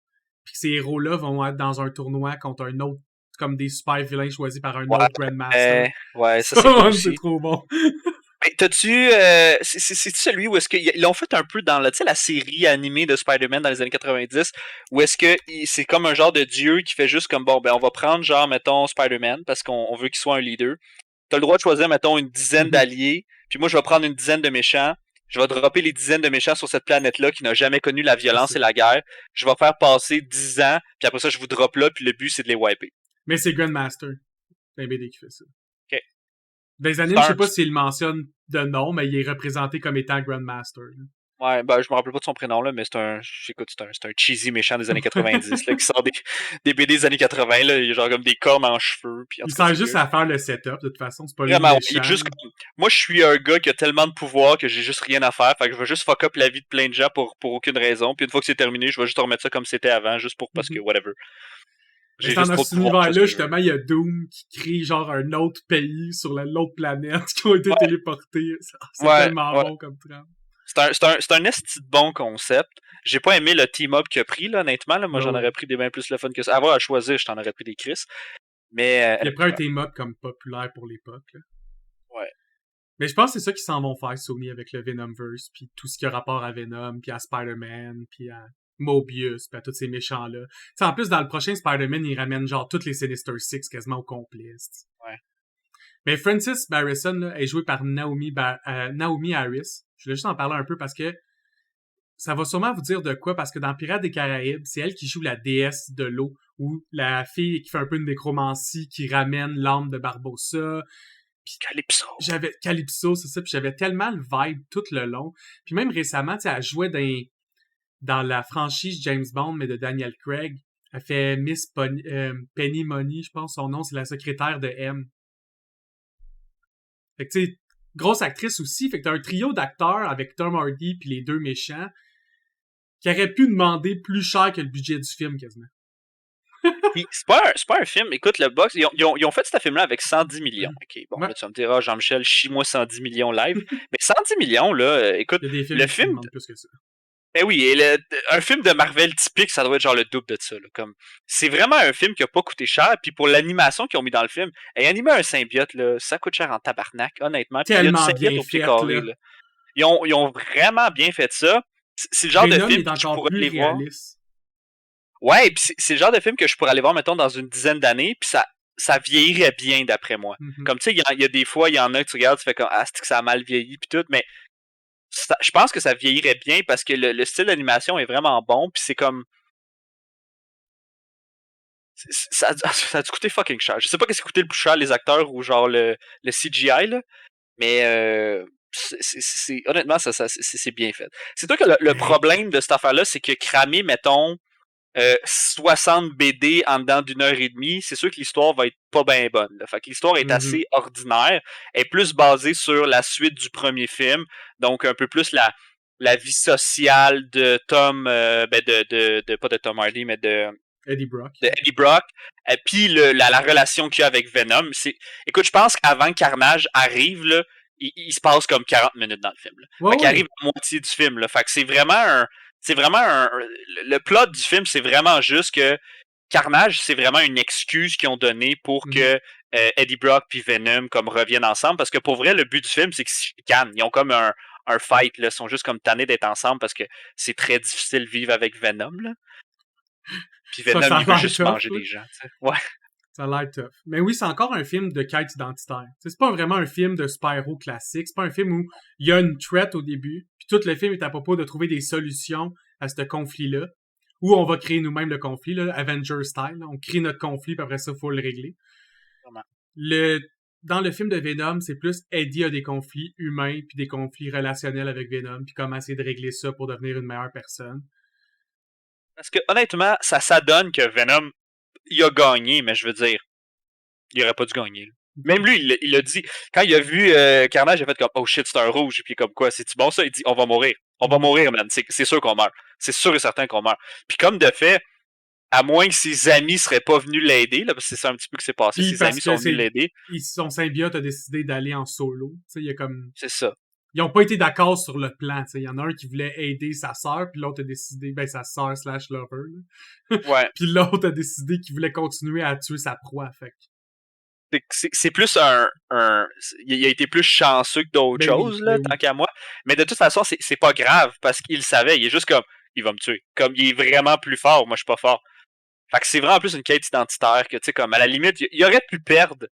Speaker 1: Puis que ces héros-là vont être dans un tournoi contre un autre, comme des super vilains choisis par un autre Grandmaster.
Speaker 2: Ouais, ça
Speaker 1: Ça,
Speaker 2: c'est cool
Speaker 1: man, c'est
Speaker 2: aussi.
Speaker 1: trop bon.
Speaker 2: Ben, t'as-tu. C'est celui où est-ce qu'ils l'ont fait un peu dans tu sais, la série animée de Spider-Man dans les années 90, où est-ce que c'est comme un genre de dieu qui fait juste comme bon, ben on va prendre genre, mettons, Spider-Man parce qu'on veut qu'il soit un leader. T'as le droit de choisir, mettons, une dizaine d'alliés, puis moi je vais prendre une dizaine de méchants. Je vais dropper les dizaines de méchants sur cette planète-là qui n'a jamais connu la
Speaker 1: C'est
Speaker 2: violence
Speaker 1: ça.
Speaker 2: et la guerre. Je vais faire passer 10 ans, puis après ça, je vous drop là, puis le but, c'est de les wiper.
Speaker 1: Mais c'est Grandmaster. C'est un BD qui fait ça.
Speaker 2: OK.
Speaker 1: Dans les
Speaker 2: C'est
Speaker 1: animes, je sais
Speaker 2: un,
Speaker 1: pas s'il mentionne de nom, mais il est représenté comme étant Grandmaster.
Speaker 2: Ouais, ben, je me rappelle pas de son prénom, là, mais j'écoute, c'est un cheesy méchant des années 90, là, qui sort des BD des années 80, là, il a genre comme des cornes en cheveux, puis en
Speaker 1: Il
Speaker 2: tout cas,
Speaker 1: sert
Speaker 2: c'est
Speaker 1: juste
Speaker 2: weird.
Speaker 1: à faire le setup, de toute façon. C'est pas lui le
Speaker 2: Vraiment, ouais, il est
Speaker 1: méchant.
Speaker 2: juste comme, moi, je suis un gars qui a tellement de pouvoir que j'ai juste rien à faire, fait que je vais juste fuck up la vie de plein de gens pour aucune raison, puis une fois que c'est terminé, je vais juste remettre ça comme c'était avant, juste parce que, whatever.
Speaker 1: Mais
Speaker 2: J'ai
Speaker 1: c'est
Speaker 2: juste
Speaker 1: dans
Speaker 2: trop de
Speaker 1: cet
Speaker 2: pouvoir, je fais ce
Speaker 1: univers-là,
Speaker 2: que je veux.
Speaker 1: justement, il y a Doom qui crée genre un autre pays sur l'autre planète qui ont été
Speaker 2: Ouais,
Speaker 1: téléportés. C'est
Speaker 2: ouais,
Speaker 1: tellement
Speaker 2: ouais.
Speaker 1: bon comme trame.
Speaker 2: C'est un esti de bon concept. J'ai pas aimé le team-up qu'il a pris, là, honnêtement. Là. Moi,
Speaker 1: Ouais,
Speaker 2: j'en
Speaker 1: ouais.
Speaker 2: aurais pris des bien plus le fun que ça. Avoir à choisir, je t'en aurais pris des Chris. Mais,
Speaker 1: Il a pris un team-up comme populaire pour l'époque. Là.
Speaker 2: ouais.
Speaker 1: Mais je pense que c'est ça qu'ils s'en vont faire, Sony, avec le Venomverse, puis tout ce qui a rapport à Venom, puis à Spider-Man, puis à Mobius, puis à tous ces méchants-là. T'sais, en plus, dans le prochain Spider-Man, ils ramènent genre toutes les Sinister Six quasiment au complet.
Speaker 2: Ouais.
Speaker 1: Mais Frances Barrison là, est jouée par Naomi Harris. Je voulais juste en parler un peu parce que ça va sûrement vous dire de quoi, parce que dans Pirates des Caraïbes, c'est elle qui joue la déesse de l'eau, ou la fille qui fait un peu une nécromancie, qui ramène l'âme de Barbossa.
Speaker 2: Calypso.
Speaker 1: J'avais Calypso, c'est ça, puis j'avais tellement le vibe tout le long. Puis même récemment, tu sais, elle jouait dans la franchise James Bond, mais de Daniel Craig. Elle fait Penny Money, je pense, son nom, c'est la secrétaire de M. Fait que tu sais, grosse actrice aussi, fait que t'as un trio d'acteurs avec Tom Hardy puis les deux méchants qui auraient pu demander plus cher que le budget du film quasiment.
Speaker 2: Puis c'est pas un film. Écoute, le box, ils ont fait ce film-là avec 110 millions. OK, bon, là, tu vas me dire, Jean-Michel, chie-moi 110 millions live. Mais 110 millions, là, écoute,
Speaker 1: Il y a des films
Speaker 2: le
Speaker 1: qui
Speaker 2: film.
Speaker 1: demandent plus que ça.
Speaker 2: Ben oui, et un film de Marvel typique, ça doit être genre le double de ça. Là, comme, c'est vraiment un film qui a pas coûté cher. Puis pour l'animation qu'ils ont mis dans le film, et animer un symbiote, là, ça coûte cher en tabarnak, honnêtement. Puis il y a du
Speaker 1: Tellement
Speaker 2: symbiote
Speaker 1: bien
Speaker 2: au pied
Speaker 1: fait,
Speaker 2: carré.
Speaker 1: là.
Speaker 2: Là. Ils ont vraiment bien fait ça. C'est le genre
Speaker 1: Venom
Speaker 2: de film
Speaker 1: est
Speaker 2: que je
Speaker 1: encore
Speaker 2: pourrais
Speaker 1: plus
Speaker 2: aller voir.
Speaker 1: réaliste.
Speaker 2: Ouais, puis c'est le genre de film que je pourrais aller voir, mettons, dans une dizaine d'années, puis ça vieillirait bien, d'après moi. Comme, tu sais, il y a des fois, il y en a que tu regardes, tu fais comme, ah, c'est que ça a mal vieilli, puis tout, mais je pense que ça vieillirait bien parce que le style d'animation est vraiment bon, puis c'est comme... Ça a dû coûter fucking cher. Je sais pas qu'est-ce qui coûtait le plus cher, les acteurs ou genre le CGI, là, mais honnêtement, c'est bien fait. C'est toi que le problème de cette affaire-là, c'est que cramer, mettons, 60 BD en dedans d'une heure et demie, c'est sûr que l'histoire va être pas bien bonne. Là. Fait que l'histoire est assez ordinaire, elle est plus basée sur la suite du premier film, donc un peu plus la vie sociale de Tom, pas de Tom Hardy, mais de
Speaker 1: Eddie Brock.
Speaker 2: Et puis la relation qu'il y a avec Venom. Écoute, je pense qu'avant que Carnage arrive, là, il se passe comme 40 minutes dans le film. Là.
Speaker 1: Ouais,
Speaker 2: fait qu'il arrive à la moitié du film. Là. Fait que c'est vraiment le plot du film, c'est vraiment juste que Carnage, c'est vraiment une excuse qu'ils ont donnée pour que Eddie Brock puis Venom comme reviennent ensemble. Parce que pour vrai, le but du film, c'est qu'ils se chicanent. Ils ont comme un fight. Là. Ils sont juste comme tannés d'être ensemble parce que c'est très difficile de vivre avec Venom. Là. Puis Venom, il veut juste manger des gens. T'sais. Ouais.
Speaker 1: Ça a l'air tough. Mais oui, c'est encore un film de quête identitaire. T'sais, c'est pas vraiment un film de super-héros classique. C'est pas un film où il y a une threat au début, puis tout le film est à propos de trouver des solutions à ce conflit-là. Ou on va créer nous-mêmes le conflit, là, Avengers style. Là. On crée notre conflit, puis après ça, il faut le régler. Vraiment. Dans le film de Venom, c'est plus Eddie a des conflits humains, puis des conflits relationnels avec Venom, puis comment essayer de régler ça pour devenir une meilleure personne.
Speaker 2: Parce que honnêtement, ça s'adonne que Venom, il a gagné, mais je veux dire, il aurait pas dû gagner. Là. Même lui, il a dit, quand il a vu Carnage, il a fait comme, oh shit, c'est un rouge, puis comme quoi, c'est-tu bon ça? Il dit, on va mourir. On va mourir, man. C'est sûr qu'on meurt. C'est sûr et certain qu'on meurt. Puis comme de fait, à moins que ses amis seraient pas venus l'aider, là, parce que c'est ça un petit peu que c'est passé,
Speaker 1: puis
Speaker 2: ses amis sont venus l'aider.
Speaker 1: Son symbiote a décidé d'aller en solo. T'sais, il y a comme...
Speaker 2: C'est ça.
Speaker 1: Ils ont pas été d'accord sur le plan. Il y en a un qui voulait aider sa sœur, puis l'autre a décidé, sa sœur / lover.
Speaker 2: Ouais.
Speaker 1: Puis l'autre a décidé qu'il voulait continuer à tuer sa proie. Fait.
Speaker 2: C'est plus il a été plus chanceux que d'autres choses, là, tant qu'à moi. Mais de toute façon, c'est pas grave, parce qu'il savait. Il est juste comme, il va me tuer. Comme, il est vraiment plus fort, moi je suis pas fort. Fait que c'est vraiment plus une quête identitaire que, tu sais, comme, à la limite, il aurait pu perdre.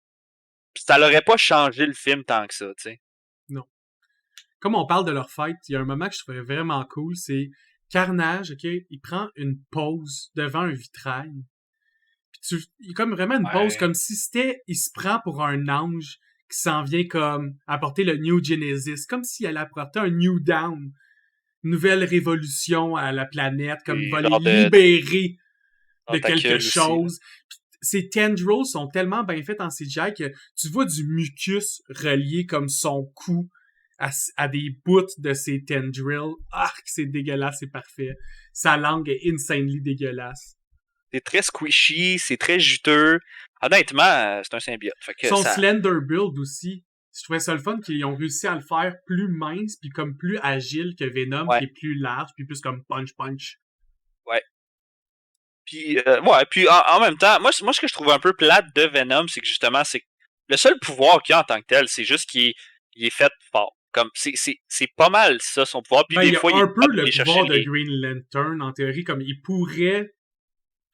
Speaker 2: Pis ça l'aurait pas changé le film tant que ça, tu sais. Non.
Speaker 1: Comme on parle de leur fight, il y a un moment que je trouvais vraiment cool, c'est Carnage, ok, il prend une pause devant un vitrail. Puis il y a comme vraiment une pause, comme si il se prend pour un ange qui s'en vient comme apporter le New Genesis, comme s'il allait apporter un New Down, une nouvelle révolution à la planète, comme il va les libérer de quelque chose. Puis ces tendrils sont tellement bien faits en CGI que tu vois du mucus relié comme son cou à des bouts de ses tendrils. Ah, c'est dégueulasse, c'est parfait. Sa langue est insanely dégueulasse.
Speaker 2: C'est très squishy, c'est très juteux. Honnêtement, c'est un symbiote. Fait que
Speaker 1: son slender build aussi. Je trouvais ça le fun qu'ils ont réussi à le faire plus mince puis comme plus agile que Venom, qui est plus large puis plus comme punch.
Speaker 2: Ouais. Puis, puis en même temps, moi, ce que je trouve un peu plate de Venom, c'est que justement, c'est le seul pouvoir qu'il a en tant que tel, c'est juste qu'il est fait fort. Comme, c'est pas mal ça, son pouvoir. Puis des fois,
Speaker 1: il y a un peu le pouvoir de Green Lantern, en théorie, comme il pourrait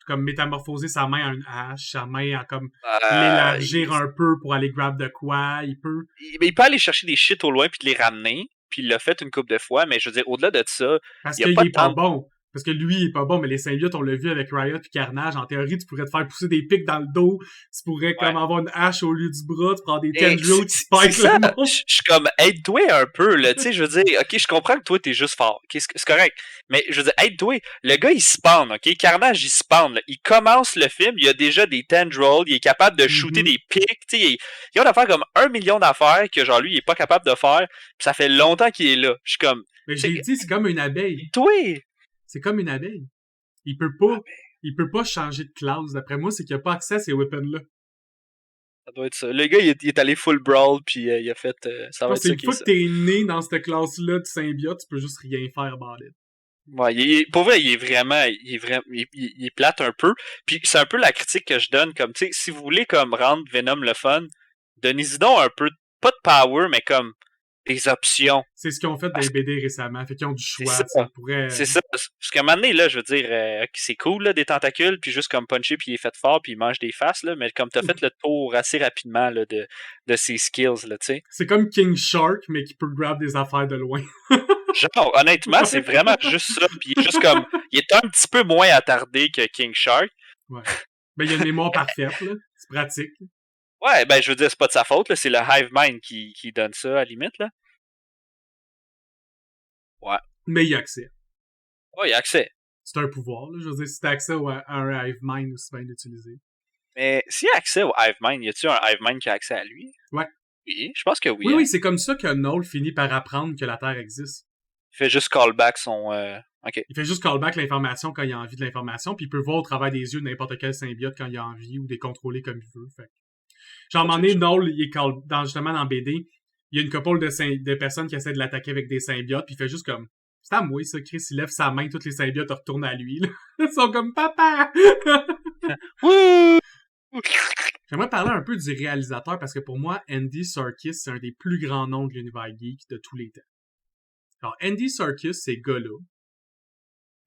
Speaker 1: comme métamorphoser sa main à une hache, sa main à comme l'élargir un peu pour aller grab de quoi, il peut...
Speaker 2: Il peut aller chercher des shit au loin puis de les ramener, puis il l'a fait une couple de fois, mais je veux dire, au-delà de ça...
Speaker 1: Parce qu'il est pas bon. Parce que lui, il est pas bon, mais les symbiotes, on l'a vu avec Riot et Carnage. En théorie, tu pourrais te faire pousser des pics dans le dos. Tu pourrais comme avoir une hache au lieu du bras. Tu prends des tendrils qui spike le monde.
Speaker 2: Je suis comme, aide-toi un peu, là. Tu sais, je veux dire, ok, je comprends que toi, t'es juste fort. Okay, c'est correct. Mais je veux dire, aide-toi. Le gars, il spawn, ok? Carnage, il spawn, là. Il commence le film, il a déjà des tendrils, il est capable de shooter des pics. Tu sais, il a faire comme 1 million d'affaires que, genre, lui, il est pas capable de faire. Puis ça fait longtemps qu'il est là. Je suis comme.
Speaker 1: Mais j'ai dit, c'est comme une abeille.
Speaker 2: Toi!
Speaker 1: C'est comme une abeille. Il peut pas il peut pas changer de classe. D'après moi, c'est qu'il a pas accès à ces weapons-là.
Speaker 2: Ça doit être ça. Le gars, il est allé full brawl, puis il a fait... ça va
Speaker 1: Parce
Speaker 2: être
Speaker 1: que
Speaker 2: ça
Speaker 1: une
Speaker 2: qui est
Speaker 1: fois
Speaker 2: ça.
Speaker 1: que t'es né dans cette classe-là de symbiote, tu peux juste rien faire about it.
Speaker 2: Ouais, pour vrai, il est plate un peu. Puis c'est un peu la critique que je donne, comme, tu sais, si vous voulez comme rendre Venom le fun, donnez-y donc un peu, pas de power, mais comme des options.
Speaker 1: C'est ce qu'ils ont fait dans les BD récemment. Fait qu'ils ont du
Speaker 2: C'est
Speaker 1: choix,
Speaker 2: ça.
Speaker 1: tu sais. Ils pourraient...
Speaker 2: C'est ça. Parce qu'à un moment donné, là, je veux dire, c'est cool, là, des tentacules, puis juste comme puncher, puis il est fait fort, puis il mange des faces, là, mais comme t'as fait le tour assez rapidement, là, de ses skills, là, tu sais.
Speaker 1: C'est comme King Shark, mais qui peut grab des affaires de loin.
Speaker 2: Genre, honnêtement, c'est vraiment juste ça, puis il est juste comme, il est un petit peu moins attardé que King Shark.
Speaker 1: Ouais. Ben, il y a une mémoire parfaite, là. C'est pratique.
Speaker 2: Ouais, ben, je veux dire, c'est pas de sa faute, là, c'est le Hive Mind qui donne ça, à la limite, là. Ouais.
Speaker 1: Mais il y a accès.
Speaker 2: Ouais, il y a accès.
Speaker 1: C'est un pouvoir, là. Je veux dire, si t'as accès à un Hive Mind, aussi bien l'utiliser.
Speaker 2: Mais s'il y a accès au Hive Mind, y a-tu un Hive Mind qui a accès à lui?
Speaker 1: Ouais.
Speaker 2: Oui, je pense que oui.
Speaker 1: Oui,
Speaker 2: hein.
Speaker 1: oui, c'est comme ça que Null finit par apprendre que la Terre existe.
Speaker 2: Il fait juste callback son... OK.
Speaker 1: Il fait juste callback l'information quand il a envie de l'information, puis il peut voir au travers des yeux de n'importe quel symbiote quand il a envie, ou les contrôler comme il veut. Fait. Genre, à un moment donné, Null, il est justement dans BD, il y a une couple de personnes qui essaient de l'attaquer avec des symbiotes, puis il fait juste comme... C'est à moi, ça. Chris, il lève sa main, tous les symbiotes retournent à lui. Là. Ils sont comme « Papa! » J'aimerais parler un peu du réalisateur, parce que pour moi, Andy Serkis, c'est un des plus grands noms de l'univers geek de tous les temps. Alors, Andy Serkis, c'est ce gars-là.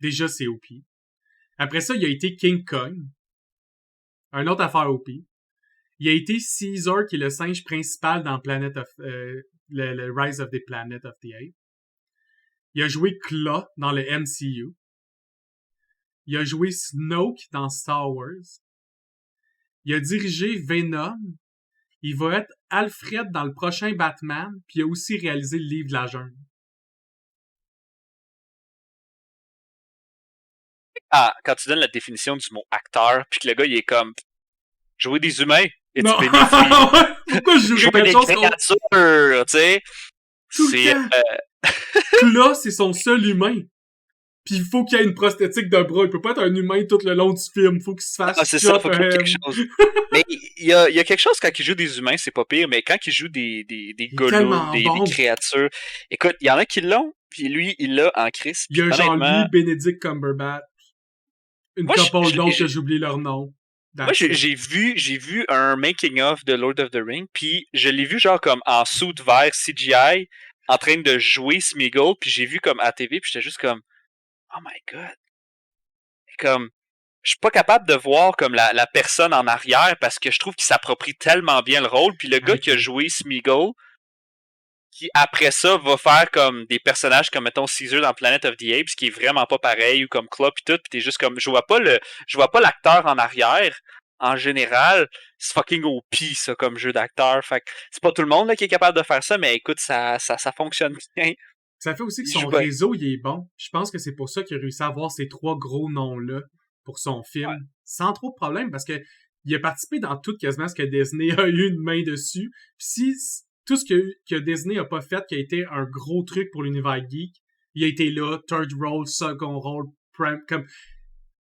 Speaker 1: Déjà, c'est OP. Après ça, il a été King Kong. Un autre affaire OP. Il a été Caesar, qui est le singe principal dans le Rise of the Planet of the Apes. Il a joué Claw dans le MCU. Il a joué Snoke dans Star Wars. Il a dirigé Venom. Il va être Alfred dans le prochain Batman. Puis il a aussi réalisé le livre de la jungle.
Speaker 2: Ah, quand tu donnes la définition du mot acteur, puis que le gars, il est comme... Jouer des humains? Et
Speaker 1: Non.
Speaker 2: tu bénéficies.
Speaker 1: Pourquoi je jouerais
Speaker 2: Jouer
Speaker 1: quelque
Speaker 2: des
Speaker 1: chose
Speaker 2: créatures, tu sais?
Speaker 1: Tout le temps. Là, c'est son seul humain. Puis il faut qu'il y ait une prosthétique de bras. Il peut pas être un humain tout le long du film. Il faut qu'il se fasse...
Speaker 2: Ah, c'est ça, faut qu'il y ait quelque chose. Mais il y a quelque chose quand il joue des humains, c'est pas pire, mais quand il joue des golems, des créatures... Écoute, il y en a qui l'ont, puis lui, il l'a en crise.
Speaker 1: Il y a genre lui, Benedict Cumberbatch. Une couple d'autres que j'oublie leur nom.
Speaker 2: Moi, j'ai vu un making-of de Lord of the Rings, puis je l'ai vu genre comme en suit vert CGI, en train de jouer Smeagol, puis j'ai vu comme à TV, puis j'étais juste comme oh my god. Et comme je suis pas capable de voir comme la personne en arrière parce que je trouve qu'il s'approprie tellement bien le rôle, puis le gars qui a joué Smeagol, qui après ça va faire comme des personnages comme mettons Caesar dans Planet of the Apes, qui est vraiment pas pareil, ou comme Claw pis tout, pis t'es juste comme je vois pas l'acteur en arrière. En général, c'est fucking OP ça comme jeu d'acteur. Fait que c'est pas tout le monde là qui est capable de faire ça, mais écoute, ça fonctionne bien.
Speaker 1: Ça fait aussi que son réseau il est bon. Je pense que c'est pour ça qu'il a réussi à avoir ces 3 gros noms-là pour son film. Sans trop de problème, parce que il a participé dans tout quasiment ce que Disney a eu une main dessus. Pis si tout ce que Disney a pas fait, qui a été un gros truc pour l'univers geek, il a été là, third role, second role, prime, comme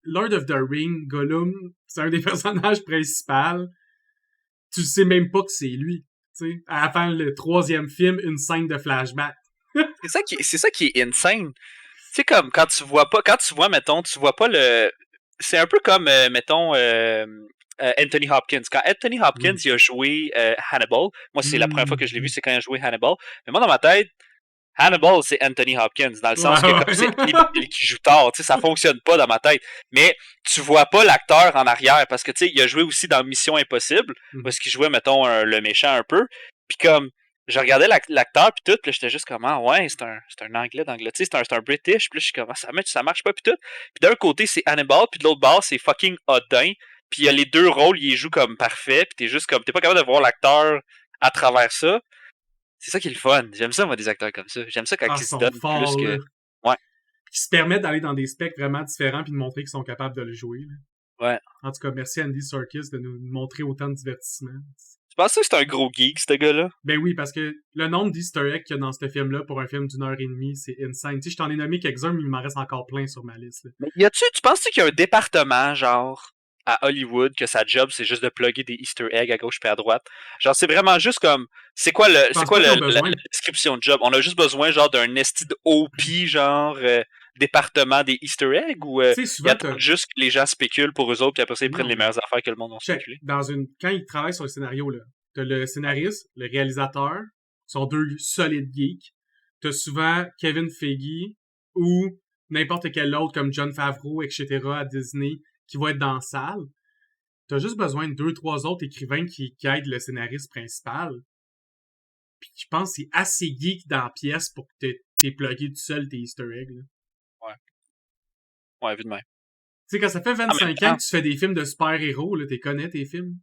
Speaker 1: Lord of the Ring, Gollum, c'est un des personnages principaux. Tu sais même pas que c'est lui. Tu sais, à la fin le 3e film, une scène de flashback.
Speaker 2: c'est ça qui est insane. Tu sais, comme quand tu vois, mettons, tu vois pas le... C'est un peu comme, mettons... Anthony Hopkins. Quand Anthony Hopkins il a joué Hannibal, moi c'est la première fois que je l'ai vu, c'est quand il a joué Hannibal. Mais moi dans ma tête, Hannibal c'est Anthony Hopkins, dans le sens que comme c'est lui qui joue tard, tu sais, ça fonctionne pas dans ma tête. Mais tu vois pas l'acteur en arrière, parce que tu sais, il a joué aussi dans Mission Impossible, parce qu'il jouait, mettons, le méchant un peu. Puis comme je regardais l'acteur puis tout, puis j'étais juste comme ah ouais, c'est un anglais d'Angleterre, c'est un British, puis là je suis comme ça marche pas puis tout. Puis d'un côté c'est Hannibal, puis de l'autre bord c'est fucking Odin. Puis il y a les deux rôles, il les joue comme parfait, puis t'es pas capable de voir l'acteur à travers ça. C'est ça qui est le fun. J'aime ça, moi, des acteurs comme ça. J'aime ça quand ils se donnent plus que... Ouais.
Speaker 1: Qui se permettent d'aller dans des specs vraiment différents puis de montrer qu'ils sont capables de le jouer. Là.
Speaker 2: Ouais.
Speaker 1: En tout cas, merci Andy Serkis de nous montrer autant de divertissement.
Speaker 2: Tu penses que c'est un gros geek, ce gars-là?
Speaker 1: Ben oui, parce que le nombre d'easter eggs qu'il y a dans ce film-là pour un film d'1h30, c'est insane. Tu sais, je t'en ai nommé quelques-uns, mais il m'en reste encore plein sur ma liste. Là.
Speaker 2: Mais tu penses qu'il y a un département, genre, à Hollywood, que sa job, c'est juste de plugger des easter eggs à gauche puis à droite? Genre, c'est vraiment juste comme, c'est quoi la description de job? On a juste besoin, genre, d'un esti de OP, genre, département des easter eggs, ou ils attendent juste que les gens spéculent pour eux autres, puis après ça, ils prennent les meilleures affaires que le monde a spéculé?
Speaker 1: Quand ils travaillent sur le scénario, là, t'as le scénariste, le réalisateur, sont deux solides geeks. T'as souvent Kevin Feige ou n'importe quel autre comme Jon Favreau, etc. à Disney qui va être dans la salle. T'as juste besoin de 2-3 autres écrivains qui aident le scénariste principal. Puis je pense que c'est assez geek dans la pièce pour que t'aies plugué tout seul tes easter eggs. Là.
Speaker 2: Ouais, évidemment.
Speaker 1: Tu sais, quand ça fait 25 ans que tu fais des films de super-héros, là, t'es connais tes films.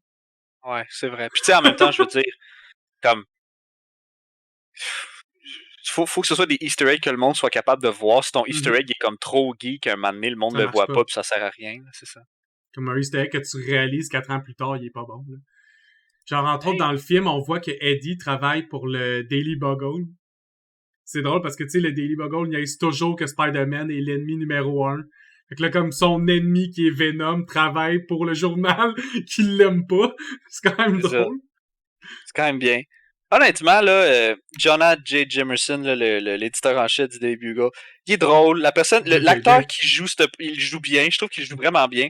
Speaker 2: Ouais, c'est vrai. Puis tu sais, en même temps, je veux dire, comme... Faut que ce soit des easter eggs que le monde soit capable de voir. Si ton easter egg est comme trop geek, un moment donné, le monde le voit pas puis ça sert à rien, c'est ça.
Speaker 1: Comme un easter egg que tu réalises 4 ans plus tard, il est pas bon. Là. Genre, entre autres, dans le film, on voit que Eddie travaille pour le Daily Bugle. C'est drôle parce que, tu sais, le Daily Bugle, il niaise toujours que Spider-Man est l'ennemi numéro 1. Fait que là, comme son ennemi qui est Venom travaille pour le journal qu'il l'aime pas. C'est quand même drôle.
Speaker 2: C'est quand même bien. Honnêtement, là, Jonah J. Jameson, là, l'éditeur en chef du Daily Bugle, il est drôle. L'acteur qui joue, il joue bien. Je trouve qu'il joue vraiment bien.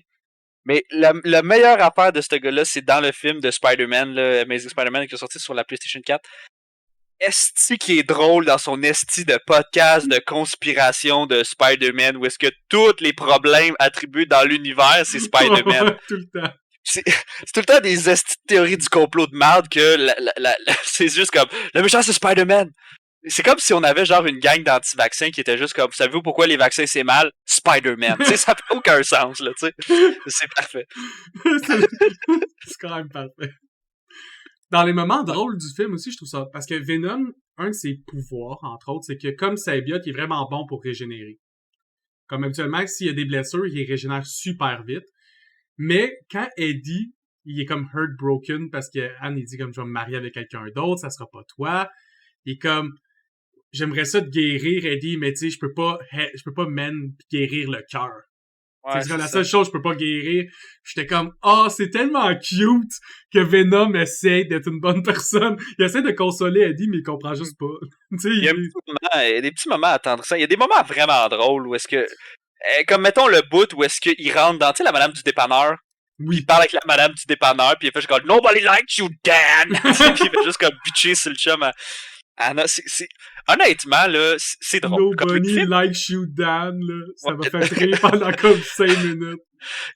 Speaker 2: Mais la meilleure affaire de ce gars-là, c'est dans le film de Spider-Man, là, Amazing Spider-Man, qui est sorti sur la PlayStation 4. Esti qui est drôle dans son esti de podcast de conspiration de Spider-Man, où est-ce que tous les problèmes attribués dans l'univers, c'est Spider-Man.
Speaker 1: Tout le temps.
Speaker 2: C'est tout le temps des esti de théories du complot de merde que c'est juste comme le méchant c'est Spider-Man. C'est comme si on avait genre une gang d'anti-vaccins qui était juste comme, savez-vous pourquoi les vaccins c'est mal? Spider-Man. Tu sais, ça n'a aucun sens, là, tu sais. C'est parfait.
Speaker 1: C'est quand même parfait. Dans les moments drôles du film aussi, je trouve ça, parce que Venom, un de ses pouvoirs, entre autres, c'est que comme symbiote, il est vraiment bon pour régénérer. Comme habituellement, s'il y a des blessures, il régénère super vite. Mais quand Eddie, il est comme heartbroken parce que Anne, il dit comme, je vais me marier avec quelqu'un d'autre, ça sera pas toi. Il est comme, j'aimerais ça te guérir, Eddie, mais tu sais, je peux pas même guérir le cœur. Ouais, c'est la seule chose que je peux pas guérir. J'étais comme, c'est tellement cute que Venom essaie d'être une bonne personne. Il essaie de consoler Eddie, mais il comprend juste pas.
Speaker 2: Il y a des petits moments à attendre ça. Il y a des moments vraiment drôles où est-ce que, comme mettons le bout où est-ce qu'il rentre dans, tu sais, la madame du dépanneur. Oui. Il parle avec la madame du dépanneur, puis il fait juste comme, nobody likes you, Dan! Puis il fait juste comme bitcher sur le chum. Anna, honnêtement, là, c'est drôle.
Speaker 1: Nobody likes you, Dan, là. Ça m'a fait rire pendant comme 5 minutes.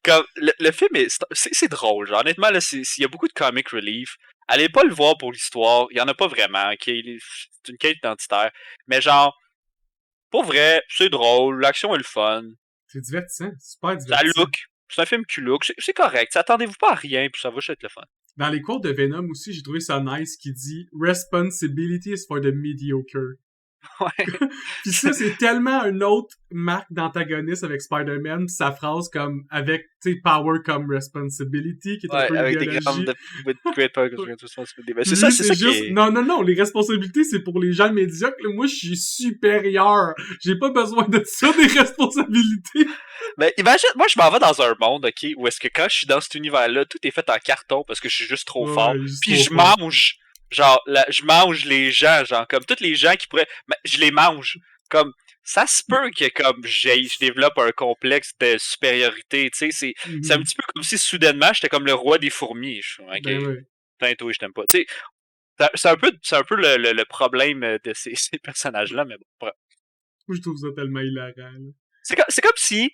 Speaker 2: Comme, le film, c'est drôle. Genre, honnêtement, là, il y a beaucoup de comic relief. Allez pas le voir pour l'histoire. Il y en a pas vraiment, ok? C'est une quête identitaire. Mais genre, pour vrai, c'est drôle. L'action est le fun.
Speaker 1: C'est divertissant. Super divertissant.
Speaker 2: Ça look. C'est un film qui look. C'est correct. Attendez-vous pas à rien, puis ça va juste être le fun.
Speaker 1: Dans les quotes de Venom aussi, j'ai trouvé ça nice qui dit « Responsibility is for the mediocre ».
Speaker 2: Ouais.
Speaker 1: Puis ça, c'est tellement une autre marque d'antagoniste avec Spider-Man, pis sa phrase comme avec, tu sais, power comme responsibility, qui est un peu
Speaker 2: avec
Speaker 1: l'idéologie.
Speaker 2: With great power comes great responsibility. Ben, c'est ça juste, qui est...
Speaker 1: Non, les responsabilités, c'est pour les gens médiocres. Moi, je suis supérieur. J'ai pas besoin de ça, des responsabilités.
Speaker 2: Mais imagine, moi, je m'en vais dans un monde, ok, où est-ce que quand je suis dans cet univers-là, tout est fait en carton parce que je suis juste trop fort. Puis je mange... Genre, je mange les gens, genre, comme tous les gens qui pourraient... je les mange. Comme, ça se peut que, comme, je développe un complexe de supériorité, tu sais, c'est un petit peu comme si, soudainement, j'étais comme le roi des fourmis. Je suis, ok, putain, toi, je t'aime pas. Tu sais, c'est un peu le problème de ces personnages-là, mais bon,
Speaker 1: moi, je trouve ça tellement hilarant.
Speaker 2: C'est comme si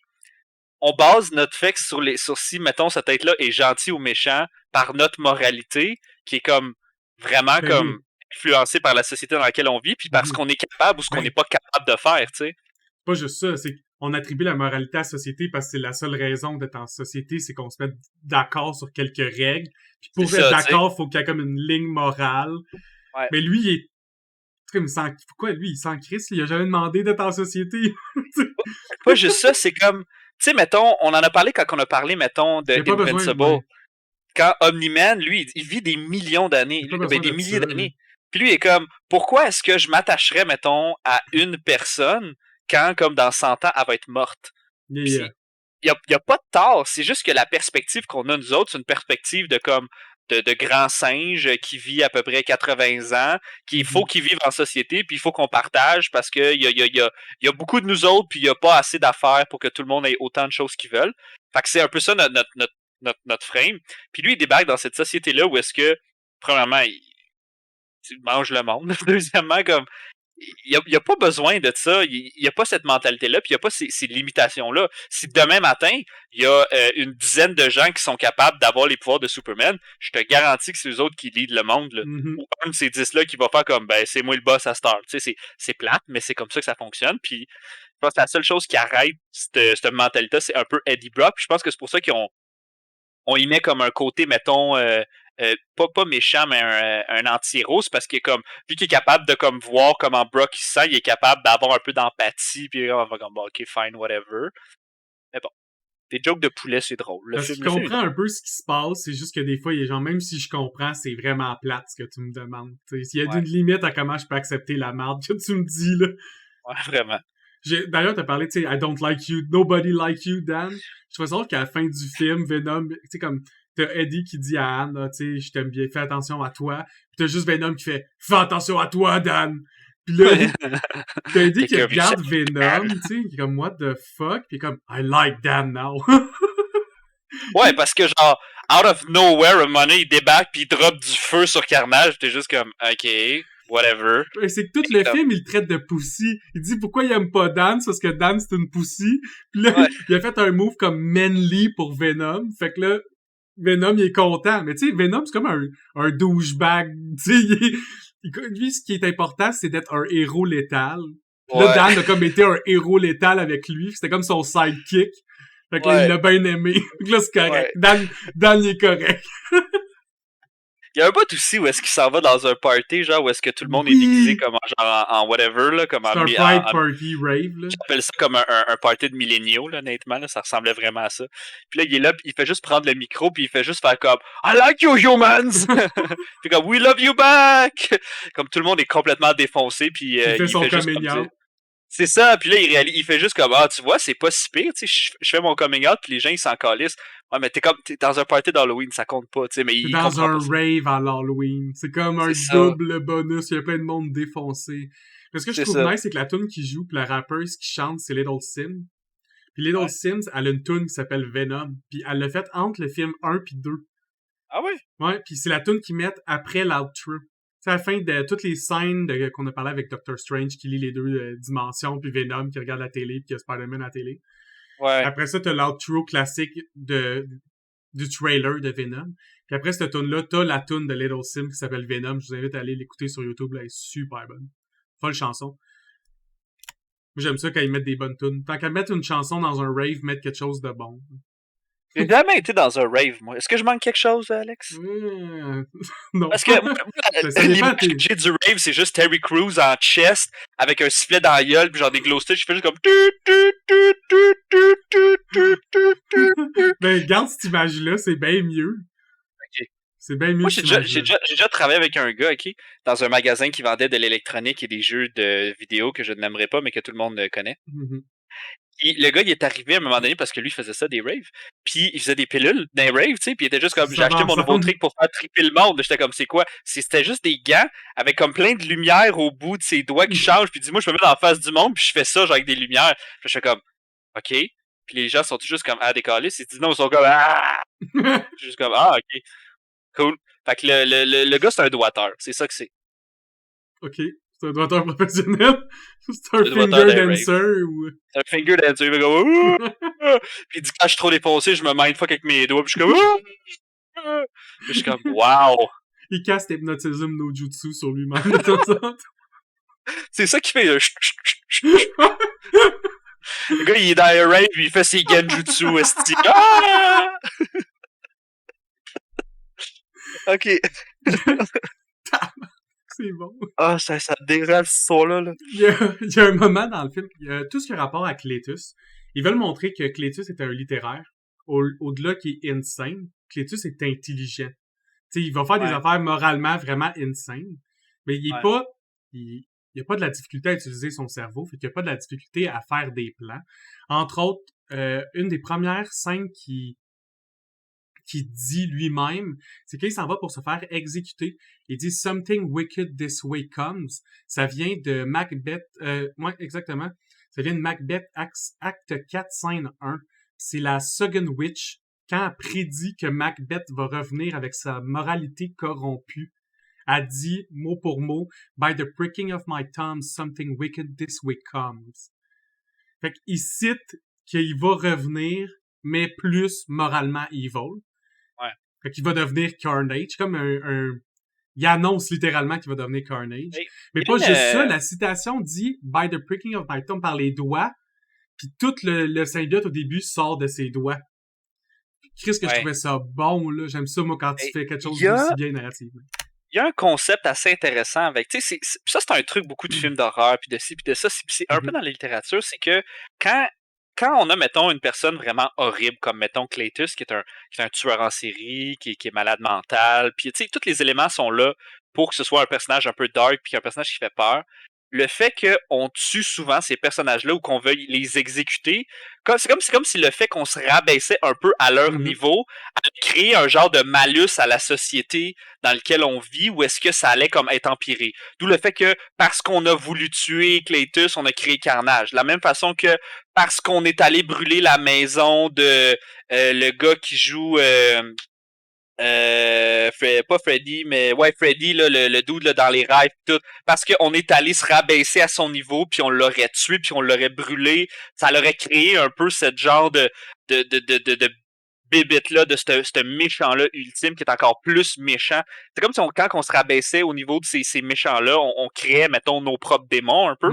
Speaker 2: on base notre fait sur si, mettons, cette tête-là est gentil ou méchant par notre moralité, qui est comme vraiment comme influencé par la société dans laquelle on vit, puis parce qu'on est capable ou ce qu'on n'est pas capable de faire, tu sais.
Speaker 1: Pas juste ça, c'est qu'on attribue la moralité à la société parce que c'est la seule raison d'être en société, c'est qu'on se mette d'accord sur quelques règles. Puis pour être d'accord, faut qu'il y ait comme une ligne morale. Ouais. Mais lui, il est comme pourquoi lui, il s'en crisse, il a jamais demandé d'être en société.
Speaker 2: Pas juste ça, c'est comme, tu sais, mettons, on en a parlé quand on a parlé, mettons, de Invincible. quand Omni-Man, lui, il vit des millions d'années, des milliers d'années. Puis lui, il est comme, pourquoi est-ce que je m'attacherais, mettons, à une personne quand, comme dans 100 ans, elle va être morte?
Speaker 1: Yeah.
Speaker 2: Il y a pas de tort, c'est juste que la perspective qu'on a, nous autres, c'est une perspective de comme de grand singe qui vit à peu près 80 ans, qu'il faut qu'il vive en société, puis il faut qu'on partage parce que il y a beaucoup de nous autres, puis il y a pas assez d'affaires pour que tout le monde ait autant de choses qu'ils veulent. Fait que c'est un peu ça notre frame. Puis lui, il débarque dans cette société-là où est-ce que, premièrement, il mange le monde. Deuxièmement, comme il y a pas besoin de ça, il y a pas cette mentalité-là, puis il y a pas ces limitations-là. Si demain matin, il y a une dizaine de gens qui sont capables d'avoir les pouvoirs de Superman, je te garantis que c'est eux autres qui lead le monde, là. Ou un de ces 10-là qui va faire comme, ben, c'est moi le boss à Star. Tu sais, c'est plate, mais c'est comme ça que ça fonctionne, puis je pense que la seule chose qui arrête cette mentalité, c'est un peu Eddie Brock, puis je pense que c'est pour ça on y met comme un côté, mettons, pas méchant, mais un anti-héros, c'est parce qu'il est comme, vu qu'il est capable de comme voir comment Brock il se sent, il est capable d'avoir un peu d'empathie, puis on va comme, bon, ok, fine, whatever. Mais bon, des jokes de poulet, c'est drôle.
Speaker 1: Parce qu'il comprend un peu ce qui se passe, c'est juste que des fois, il est genre, même si je comprends, c'est vraiment plate ce que tu me demandes. T'sais, s'il y a une limite à comment je peux accepter la merde que tu me dis, là.
Speaker 2: Ouais, vraiment.
Speaker 1: D'ailleurs, t'as parlé, tu sais, I don't like you, nobody like you, Dan. Je trouve ça qu'à la fin du film, Venom, tu sais, comme, t'as Eddie qui dit à Anne, tu sais, je t'aime bien, fais attention à toi. Puis t'as juste Venom qui fait, fais attention à toi, Dan. Puis là, t'as Eddie qui regarde Venom, tu sais, qui est comme, what the fuck? Puis comme, I like Dan now.
Speaker 2: Ouais, parce que genre, out of nowhere, un moment donné, il débarque puis il drop du feu sur Carnage. T'es juste comme, ok, whatever.
Speaker 1: C'est que tout le film, il le traite de pussy. Il dit pourquoi il aime pas Dan, c'est parce que Dan, c'est une pussy. Puis là, il a fait un move comme manly pour Venom. Fait que là, Venom, il est content. Mais tu sais, Venom, c'est comme un douchebag. Tu sais, lui, ce qui est important, c'est d'être un héros létal. Puis là, Dan a comme été un héros létal avec lui. C'était comme son sidekick. Fait que là, il l'a bien aimé. Fait que là, c'est correct. Dan, il est correct.
Speaker 2: Il y a un bout aussi où est-ce qu'il s'en va dans un party, genre, où est-ce que tout le monde est déguisé comme genre en whatever, là, comme
Speaker 1: c'est un pride party rave, là.
Speaker 2: J'appelle ça comme un party de milléniaux, là, honnêtement, là, ça ressemblait vraiment à ça. Puis là, il est là, puis il fait juste prendre le micro, puis il fait juste faire comme « I like you, humans! » Puis comme « We love you back! » Comme tout le monde est complètement défoncé, puis
Speaker 1: il fait son
Speaker 2: juste
Speaker 1: coming out.
Speaker 2: C'est ça, puis là, il fait juste comme, ah, tu vois, c'est pas si pire, tu sais, je fais mon coming out, puis les gens, ils s'en calissent. Ouais, mais t'es dans un party d'Halloween, ça compte pas, tu sais, mais
Speaker 1: t'es dans un rave à l'Halloween. C'est comme un double bonus, il y a plein de monde défoncé. Mais ce que je trouve nice, c'est que la tune qui joue, pis la rappeuse qui chante, c'est Little Sim. Puis Little Sims, elle a une tune qui s'appelle Venom, puis elle l'a faite entre le film 1 puis 2.
Speaker 2: Ah ouais?
Speaker 1: Ouais, puis c'est la tune qu'ils mettent après l'outro. C'est à la fin de toutes les scènes qu'on a parlé avec Doctor Strange qui lit les deux dimensions, puis Venom qui regarde la télé, puis qui a Spider-Man à la télé.
Speaker 2: Ouais.
Speaker 1: Après ça, t'as l'outro classique du trailer de Venom. Puis après cette tune-là, t'as la tune de Little Sim qui s'appelle Venom. Je vous invite à aller l'écouter sur YouTube, là, elle est super bonne. Folle chanson. Moi, j'aime ça quand ils mettent des bonnes tunes. Tant qu'à mettre une chanson dans un rave, mettre quelque chose de bon.
Speaker 2: J'ai jamais été dans un rave, moi. Est-ce que je manque quelque chose, Alex?
Speaker 1: Non.
Speaker 2: Parce que l'image que j'ai du rave, c'est juste Terry Crews en chest, avec un sifflet dans la gueule, puis genre des glow sticks, je fais juste comme...
Speaker 1: Ben, regarde cette image-là, c'est bien mieux.
Speaker 2: Okay.
Speaker 1: C'est bien mieux.
Speaker 2: Moi, j'ai déjà travaillé avec un gars, ok, dans un magasin qui vendait de l'électronique et des jeux de vidéo que je n'aimerais pas, mais que tout le monde connaît. Puis le gars, il est arrivé à un moment donné parce que lui, il faisait ça, des raves. Puis il faisait des pilules dans les raves, tu sais. Puis il était juste comme, j'ai acheté mon nouveau trick pour faire triper le monde. J'étais comme, c'est quoi? C'était juste des gants avec comme plein de lumière au bout de ses doigts qui changent. Puis dis-moi, je me mets dans la face du monde, puis je fais ça, genre avec des lumières. Puis je fais comme, OK. Puis les gens sont juste comme, ah, décalés. Ils disent non, ils sont comme, ah! Je suis juste comme, ah, OK. Cool. Fait que le gars, c'est un doigteur. C'est ça que c'est.
Speaker 1: OK. C'est un doigteur professionnel? C'est un finger dancer ou...
Speaker 2: C'est un finger dancer, il va comme... Puis il dit quand je suis trop défoncé, je me mindfuck avec mes doigts, puis je suis comme... Puis je suis comme, wow!
Speaker 1: Il casse Hypnotism no Jutsu sur lui-même de temps en temps.
Speaker 2: C'est ça qu'il fait, le gars, il est dans un rave, il fait ses genjutsu, esti. Ah! OK.
Speaker 1: C'est bon.
Speaker 2: Ah, ça dérape ce son-là. Là.
Speaker 1: Il y a un moment dans le film, il y a tout ce qui a rapport à Cletus. Ils veulent montrer que Cletus est un littéraire, au-delà qui est insane. Cletus est intelligent. Tu sais, il va faire des
Speaker 2: Ouais.
Speaker 1: affaires moralement vraiment insane, mais il est
Speaker 2: Ouais.
Speaker 1: pas, il a pas de la difficulté à utiliser son cerveau, fait qu'il a pas de la difficulté à faire des plans. Entre autres, une des premières scènes qui dit lui-même, c'est qu'il s'en va pour se faire exécuter. Il dit Something wicked this way comes. Ça vient de Macbeth, ouais, exactement. Ça vient de Macbeth acte 4, scène 1. C'est la Second Witch, quand elle prédit que Macbeth va revenir avec sa moralité corrompue. Elle dit, mot pour mot, By the pricking of my thumb, something wicked this way comes. Fait qu'il cite qu'il va revenir, mais plus moralement evil.
Speaker 2: Ouais.
Speaker 1: Fait qu'il va devenir Carnage, comme il annonce littéralement qu'il va devenir Carnage. Mais pas juste ça, la citation dit « By the pricking of my thumb » par les doigts, puis tout le symbiote au début sort de ses doigts. Qu'est-ce que je trouvais ça bon, là. J'aime ça, moi, quand tu fais quelque chose d'aussi bien narrativement.
Speaker 2: Il y a un concept assez intéressant avec, tu sais, ça c'est un truc beaucoup de films d'horreur, puis de ci, puis de ça, c'est un peu dans la littérature, c'est que quand on a, mettons, une personne vraiment horrible, comme, mettons, Cletus, qui est un tueur en série, qui est malade mental, puis, tu sais, tous les éléments sont là pour que ce soit un personnage un peu dark, puis un personnage qui fait peur. Le fait qu'on tue souvent ces personnages-là ou qu'on veuille les exécuter, c'est comme si le fait qu'on se rabaissait un peu à leur niveau allait créer un genre de malus à la société dans lequel on vit, ou est-ce que ça allait comme être empiré? D'où le fait que parce qu'on a voulu tuer Cletus, on a créé Carnage. De la même façon que parce qu'on est allé brûler la maison de le gars qui joue pas Freddy, mais ouais, Freddy, là, le dude là, dans les rêves, tout, parce qu'on est allé se rabaisser à son niveau, puis on l'aurait tué, puis on l'aurait brûlé, ça l'aurait créé un peu ce genre de bébite-là, de ce méchant-là ultime qui est encore plus méchant. C'est comme si quand on se rabaissait au niveau de ces méchants-là, on créait, mettons, nos propres démons un peu.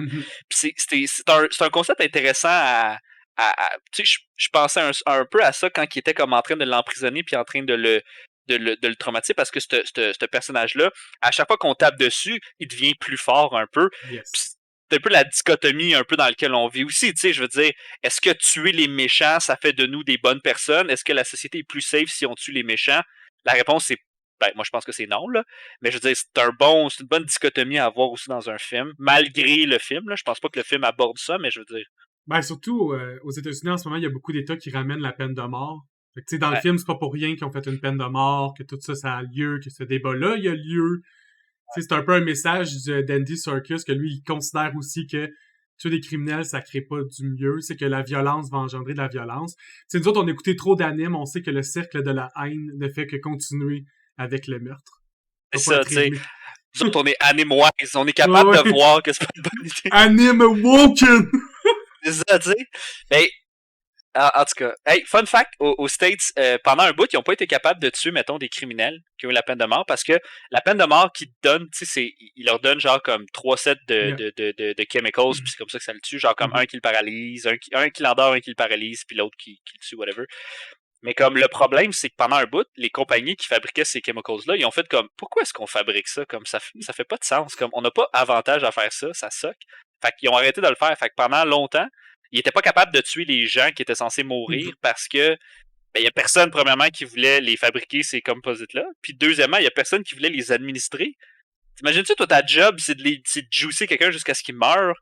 Speaker 2: Puis c'est un concept intéressant tu sais, je pensais un peu à ça quand il était comme en train de l'emprisonner puis en train de le traumatiser, parce que ce personnage-là, à chaque fois qu'on tape dessus, il devient plus fort un peu.
Speaker 1: Yes.
Speaker 2: C'est un peu la dichotomie un peu dans laquelle on vit aussi, tu sais, je veux dire, est-ce que tuer les méchants, ça fait de nous des bonnes personnes? Est-ce que la société est plus safe si on tue les méchants? La réponse, c'est, moi je pense que c'est non, là. Mais je veux dire, c'est une bonne dichotomie à avoir aussi dans un film, malgré le film, là. Je pense pas que le film aborde ça, mais je veux dire.
Speaker 1: Ben, surtout, aux États-Unis, en ce moment, il y a beaucoup d'États qui ramènent la peine de mort. Fait que, tu sais, dans le film, c'est pas pour rien qu'ils ont fait une peine de mort, que tout ça, ça a lieu, que ce débat-là, il y a lieu. Tu sais, c'est un peu un message d'Andy Serkis, que lui, il considère aussi que tuer des criminels, ça crée pas du mieux. C'est que la violence va engendrer de la violence. Tu sais, nous autres, on a écouté trop d'animes, on sait que le cercle de la haine ne fait que continuer avec le meurtre.
Speaker 2: C'est ça, tu sais. Nous autres, on est anime-wise, on est capable de voir que c'est pas une bonne idée.
Speaker 1: Anime woken!
Speaker 2: C'est ça, tu sais. Mais, en tout cas, hey, fun fact, aux States, pendant un bout, ils n'ont pas été capables de tuer, mettons, des criminels qui ont eu la peine de mort, parce que la peine de mort qu'ils donnent, tu sais, ils leur donnent genre comme 3 sets de chemicals, puis c'est comme ça que ça le tue, genre comme un qui le paralyse, un qui l'endort, un qui le paralyse, puis l'autre qui le tue, whatever. Mais comme le problème, c'est que pendant un bout, les compagnies qui fabriquaient ces chemicals-là, ils ont fait comme, pourquoi est-ce qu'on fabrique ça? Comme ça fait pas de sens. Comme, on n'a pas avantage à faire ça, ça suck. Fait qu'ils ont arrêté de le faire. Fait que pendant longtemps, ils n'étaient pas capables de tuer les gens qui étaient censés mourir parce que il y a personne, premièrement, qui voulait les fabriquer, ces composites-là. Puis deuxièmement, il y a personne qui voulait les administrer. T'imagines-tu, toi, ta job, c'est de juicer quelqu'un jusqu'à ce qu'il meure,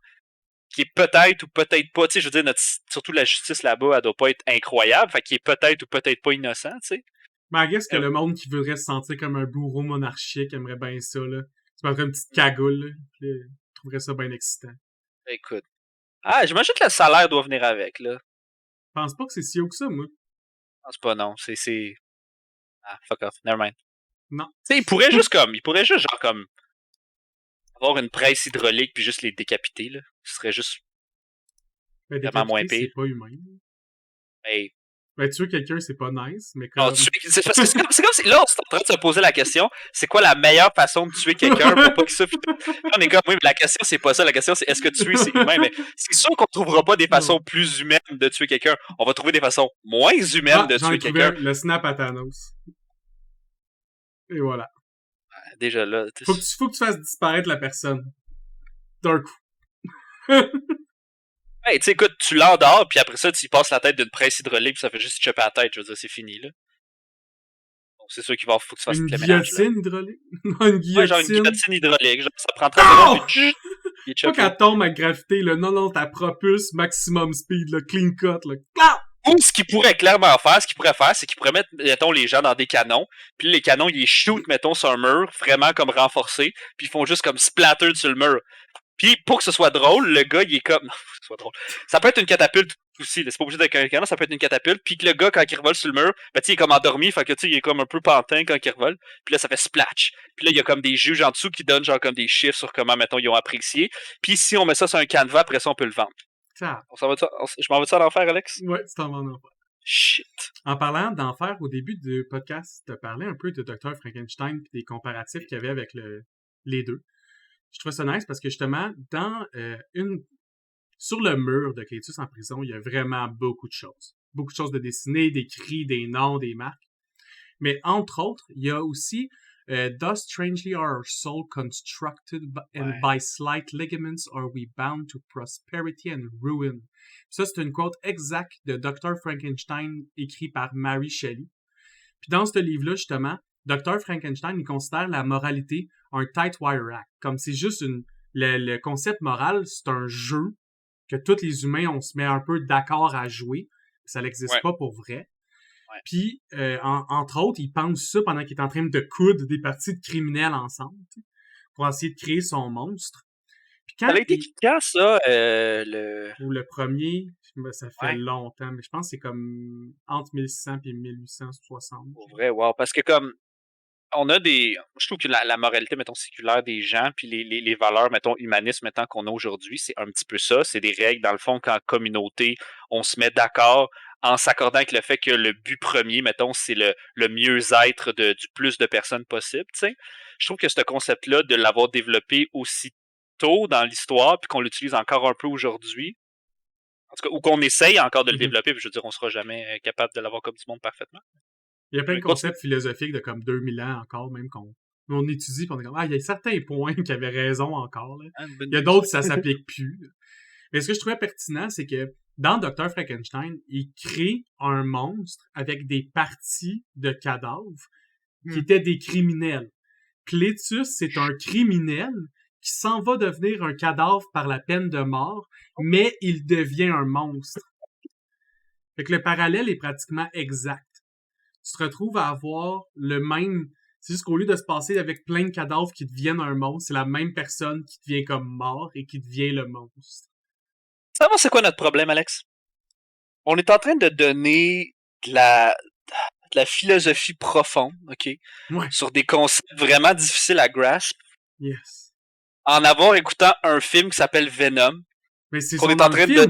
Speaker 2: qui est peut-être ou peut-être pas, tu sais, je veux dire, surtout la justice là-bas, elle doit pas être incroyable, fait qu'il est peut-être ou peut-être pas innocent, tu sais.
Speaker 1: Ben, I guess que le monde qui voudrait se sentir comme un bourreau monarchique aimerait bien ça, là. Tu mettrais une petite cagoule, là, puis trouverait ça bien excitant.
Speaker 2: Écoute. J'imagine que le salaire doit venir avec, là.
Speaker 1: Je pense pas que c'est si haut que ça, moi.
Speaker 2: Je pense pas, non. Fuck off. Never mind.
Speaker 1: Non.
Speaker 2: Tu sais, il pourrait juste genre comme avoir une presse hydraulique puis juste les décapiter, là. Ce serait juste vraiment moins pire.
Speaker 1: C'est pas humain.
Speaker 2: Hey.
Speaker 1: Ben, tuer quelqu'un, c'est pas nice, mais comme...
Speaker 2: C'est comme si, là, on est en train de se poser la question, c'est quoi la meilleure façon de tuer quelqu'un pour pas qu'il souffre? On est comme, oui, mais la question, c'est pas ça. La question, c'est est-ce que tuer, c'est humain? Mais c'est sûr qu'on trouvera pas des façons plus humaines de tuer quelqu'un. On va trouver des façons moins humaines de tuer quelqu'un.
Speaker 1: Le snap à Thanos. Et voilà.
Speaker 2: Déjà là.
Speaker 1: Faut que tu fasses disparaître la personne. D'un coup.
Speaker 2: Hey, tu sais, écoute, tu l'endors, puis après ça, tu y passes la tête d'une presse hydraulique, puis ça fait juste te choper la tête. Je veux dire, c'est fini, là. c'est sûr qu'il faut que tu fasses
Speaker 1: Une
Speaker 2: tout le ménage, là.
Speaker 1: guillotine hydraulique? Non, une
Speaker 2: Ouais, genre une
Speaker 1: guillotine.
Speaker 2: guillotine hydraulique. Genre, ça prend 30 secondes, puis tchut, il est
Speaker 1: Pas
Speaker 2: choqué.
Speaker 1: qu'elle tombe à gravité, là. Non, t'as propulse maximum speed, là. Clean cut, là. Clap!
Speaker 2: Ou ce qu'il pourrait clairement faire, c'est qu'il pourrait mettre, mettons, les gens dans des canons, puis les canons, ils shoot, mettons, sur un mur, vraiment comme renforcé, puis ils font juste comme splatter sur le mur. Puis pour que ce soit drôle, le gars, il est comme... Non, faut que ce soit drôle. Ça peut être une catapulte aussi, là. C'est pas obligé d'être un canon, ça peut être une catapulte, puis que le gars, quand il revole sur le mur, ben tu sais, il est comme endormi, fait que tu sais, il est comme un peu pantin quand il revole, puis là, ça fait splash. Puis là, il y a comme des juges en dessous qui donnent genre comme des chiffres sur comment, mettons, ils ont apprécié. Puis si on met ça sur un canevas, après ça, on peut le vendre.
Speaker 1: Ça.
Speaker 2: Je m'en vais ça à l'enfer, Alex?
Speaker 1: Ouais, tu t'en vas en enfer.
Speaker 2: Shit.
Speaker 1: En parlant d'enfer, au début du podcast, tu parlais un peu de Dr. Frankenstein et des comparatifs qu'il y avait avec les deux. Je trouve ça nice parce que justement, dans sur le mur de Cletus en prison, il y a vraiment beaucoup de choses. Beaucoup de choses de dessinées, des cris, des noms, des marques. Mais entre autres, il y a aussi Thus strangely are our soul constructed and by slight ligaments are we bound to prosperity and ruin. Ça, c'est une quote exacte de Dr. Frankenstein écrit par Mary Shelley. Puis dans ce livre-là, justement, Dr. Frankenstein, il considère la moralité un tight wire act. Comme c'est juste le concept moral, c'est un jeu que tous les humains, on se met un peu d'accord à jouer. Ça n'existe pas pour vrai. Ouais. Puis, entre autres, il pense ça pendant qu'il est en train de coudre des parties de criminels ensemble, pour essayer de créer son monstre.
Speaker 2: Puis quand ça a été quand, ça,
Speaker 1: Ou le premier, ça fait longtemps, mais je pense que c'est comme entre 1600 et 1860.
Speaker 2: Pour vrai, wow. Parce que comme, on a je trouve que la moralité, mettons, séculaire des gens, puis les valeurs, mettons, humanistes, mettons, qu'on a aujourd'hui, c'est un petit peu ça. C'est des règles, dans le fond, qu'en communauté, on se met d'accord en s'accordant avec le fait que le but premier, mettons, c'est le mieux-être du plus de personnes possible, tu sais. Je trouve que ce concept-là, de l'avoir développé aussi tôt dans l'histoire, puis qu'on l'utilise encore un peu aujourd'hui, en tout cas, ou qu'on essaye encore de le développer, puis je veux dire, on sera jamais capable de l'avoir comme du monde parfaitement.
Speaker 1: Il y a plein de concepts philosophiques de comme 2000 ans encore, même qu'on étudie, puis on est comme, il y a certains points qui avaient raison encore, là. Il y a d'autres, ça s'applique plus. Mais ce que je trouvais pertinent, c'est que dans Dr. Frankenstein, il crée un monstre avec des parties de cadavres qui étaient des criminels. Cletus, c'est un criminel qui s'en va devenir un cadavre par la peine de mort, mais il devient un monstre. Fait que le parallèle est pratiquement exact. Tu te retrouves à avoir le même... C'est juste qu'au lieu de se passer avec plein de cadavres qui deviennent un monstre, c'est la même personne qui devient comme mort et qui devient le monstre.
Speaker 2: Savoir c'est quoi notre problème, Alex? On est en train de donner de la philosophie profonde, OK?
Speaker 1: Ouais.
Speaker 2: Sur des concepts vraiment difficiles à grasp.
Speaker 1: Yes.
Speaker 2: En avoir écoutant un film qui s'appelle Venom.
Speaker 1: Mais c'est qu'on est en train de...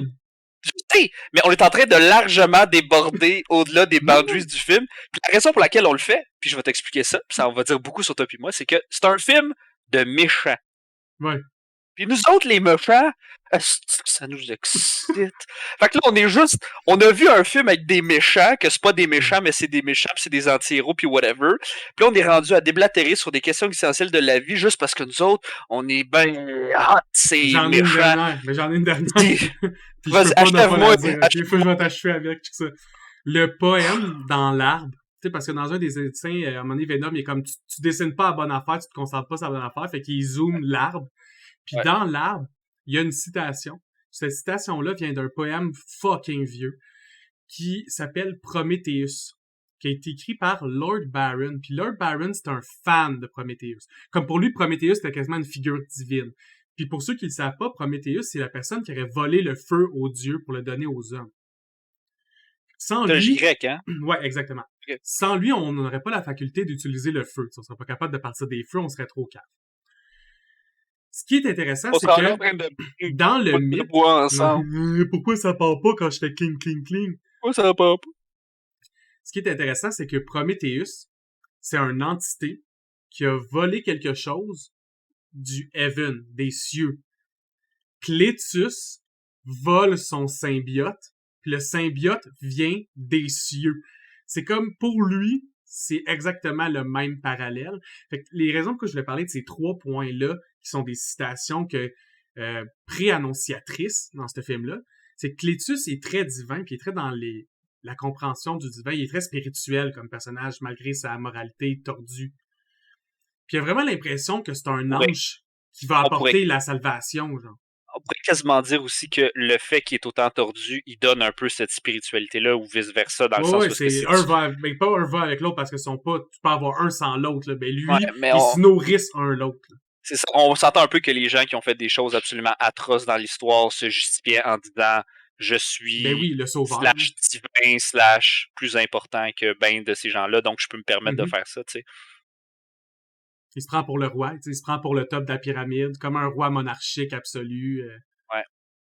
Speaker 2: Mais on est en train de largement déborder au-delà des boundaries du film. Puis la raison pour laquelle on le fait, puis je vais t'expliquer ça, puis ça on va dire beaucoup sur toi puis moi, c'est que c'est un film de méchants.
Speaker 1: Ouais.
Speaker 2: Puis nous autres, les méchants, ça nous excite. Fait que là, on a vu un film avec des méchants, que c'est pas des méchants, mais c'est des méchants, puis c'est des anti-héros, puis whatever. Puis là, on est rendu à déblatérer sur des questions essentielles de la vie, juste parce que nous autres, on est ben hot, c'est méchant.
Speaker 1: J'en ai une dernière.
Speaker 2: Vas-y, achève-moi.
Speaker 1: Il faut que je vais t'achever avec tout ça. Le poème dans l'arbre, tu sais, parce que dans un des dessins, à un moment donné, Venom, il est comme, tu dessines pas à bonne affaire, tu te concentres pas sur la bonne affaire, fait qu'il zoome l'arbre. Puis dans l'arbre, il y a une citation. Cette citation-là vient d'un poème fucking vieux qui s'appelle Prometheus, qui a été écrit par Lord Byron. Puis Lord Byron, c'est un fan de Prometheus. Comme pour lui, Prometheus, c'était quasiment une figure divine. Puis pour ceux qui ne le savent pas, Prometheus, c'est la personne qui aurait volé le feu aux dieux pour le donner aux hommes. Sans lui...
Speaker 2: grec, hein?
Speaker 1: Ouais, exactement. Okay. Sans lui, on n'aurait pas la faculté d'utiliser le feu. On serait pas capable de partir des feux, on serait trop calme. Ce qui est intéressant, c'est que dans le mythe... Pourquoi ça part pas quand je fais cling, cling, cling?
Speaker 2: Pourquoi ça part pas?
Speaker 1: Ce qui est intéressant, c'est que Prometheus, c'est une entité qui a volé quelque chose du heaven, des cieux. Cletus vole son symbiote, puis le symbiote vient des cieux. C'est comme, pour lui, c'est exactement le même parallèle. Fait que les raisons que je voulais parler de ces 3 points-là, qui sont des citations pré-annonciatrices dans ce film-là, c'est que Cletus est très divin, puis il est très dans la compréhension du divin. Il est très spirituel comme personnage, malgré sa moralité tordue. Puis il y a vraiment l'impression que c'est un ange qui va apporter la salvation, genre.
Speaker 2: On pourrait quasiment dire aussi que le fait qu'il est autant tordu, il donne un peu cette spiritualité-là ou vice-versa, dans le sens où
Speaker 1: c'est un va, ben pas un va avec l'autre parce que sont pas, tu peux avoir un sans l'autre, là. Ben lui, ils se nourrissent un l'autre. Là.
Speaker 2: C'est ça. On s'entend un peu que les gens qui ont fait des choses absolument atroces dans l'histoire se justifiaient en disant je suis
Speaker 1: le sauveur,
Speaker 2: /divin / plus important que ben de ces gens-là, donc je peux me permettre de faire ça, tu sais.
Speaker 1: Il se prend pour le roi, il se prend pour le top de la pyramide, comme un roi monarchique absolu.
Speaker 2: Ouais.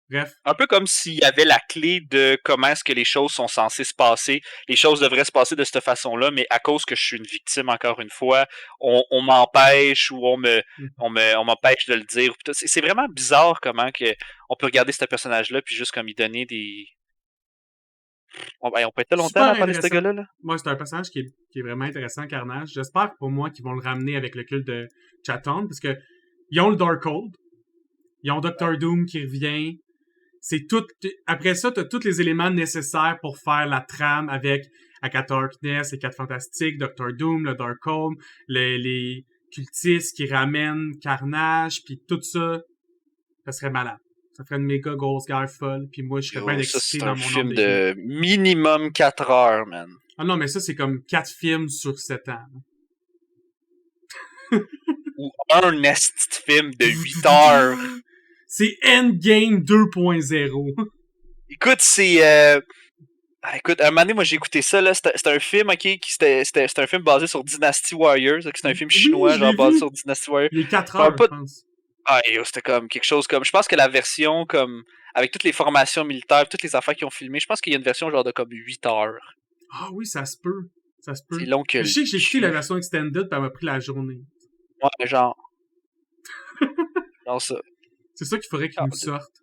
Speaker 1: Bref.
Speaker 2: Un peu comme s'il y avait la clé de comment est-ce que les choses sont censées se passer. Les choses devraient se passer de cette façon-là, mais à cause que je suis une victime, encore une fois, on m'empêche ou on m'empêche de le dire. C'est vraiment bizarre comment que on peut regarder ce personnage-là puis juste comme il donner des... On peut être longtemps à parler de ce gars-là. Là.
Speaker 1: Moi, c'est un personnage qui est vraiment intéressant, Carnage. J'espère pour moi qu'ils vont le ramener avec le culte de Chaton, parce que ils ont le Darkhold, ils ont Doctor Doom qui revient. C'est tout. Après ça, t'as tous les éléments nécessaires pour faire la trame avec Agatha Harkness, les 4 Fantastiques, Doctor Doom, le Darkhold, les cultistes qui ramènent Carnage, puis tout ça, ça serait malade. Ça ferait une méga grosse guerre folle, puis moi, je serais bien excité dans mon
Speaker 2: film de minimum 4 heures, man.
Speaker 1: Ah non, mais ça, c'est comme 4 films sur 7 ans.
Speaker 2: Ou un esti film de 8 heures.
Speaker 1: C'est Endgame 2.0.
Speaker 2: Écoute, Écoute, un moment donné, moi j'ai écouté ça, là, c'était un film, ok, c'était un film basé sur Dynasty Warriors, c'est un film chinois, genre basé sur Dynasty Warriors.
Speaker 1: Il est 4 heures, je pense.
Speaker 2: Ah, c'était comme quelque chose comme... Je pense que la version, comme... Avec toutes les formations militaires, toutes les affaires qu'ils ont filmées, je pense qu'il y a une version genre de comme 8 heures.
Speaker 1: Ah oui, ça se peut. Ça se peut.
Speaker 2: C'est long que...
Speaker 1: Je sais que j'ai écouté la version extended, puis elle m'a pris la journée.
Speaker 2: Ouais, genre... genre ça.
Speaker 1: C'est ça qu'il faudrait qu'ils nous sortent.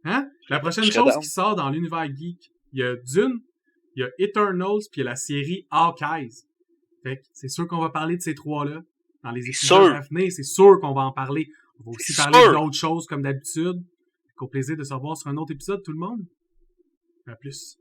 Speaker 1: Hein? La prochaine chose qui sort dans l'univers geek, il y a Dune, il y a Eternals, puis il y a la série Hawkeye. Fait que c'est sûr qu'on va parler de ces 3-là. Dans les épisodes à venir, c'est sûr qu'on va en parler. On va aussi parler d'autres choses comme d'habitude. Au plaisir de se revoir sur un autre épisode, tout le monde. À plus.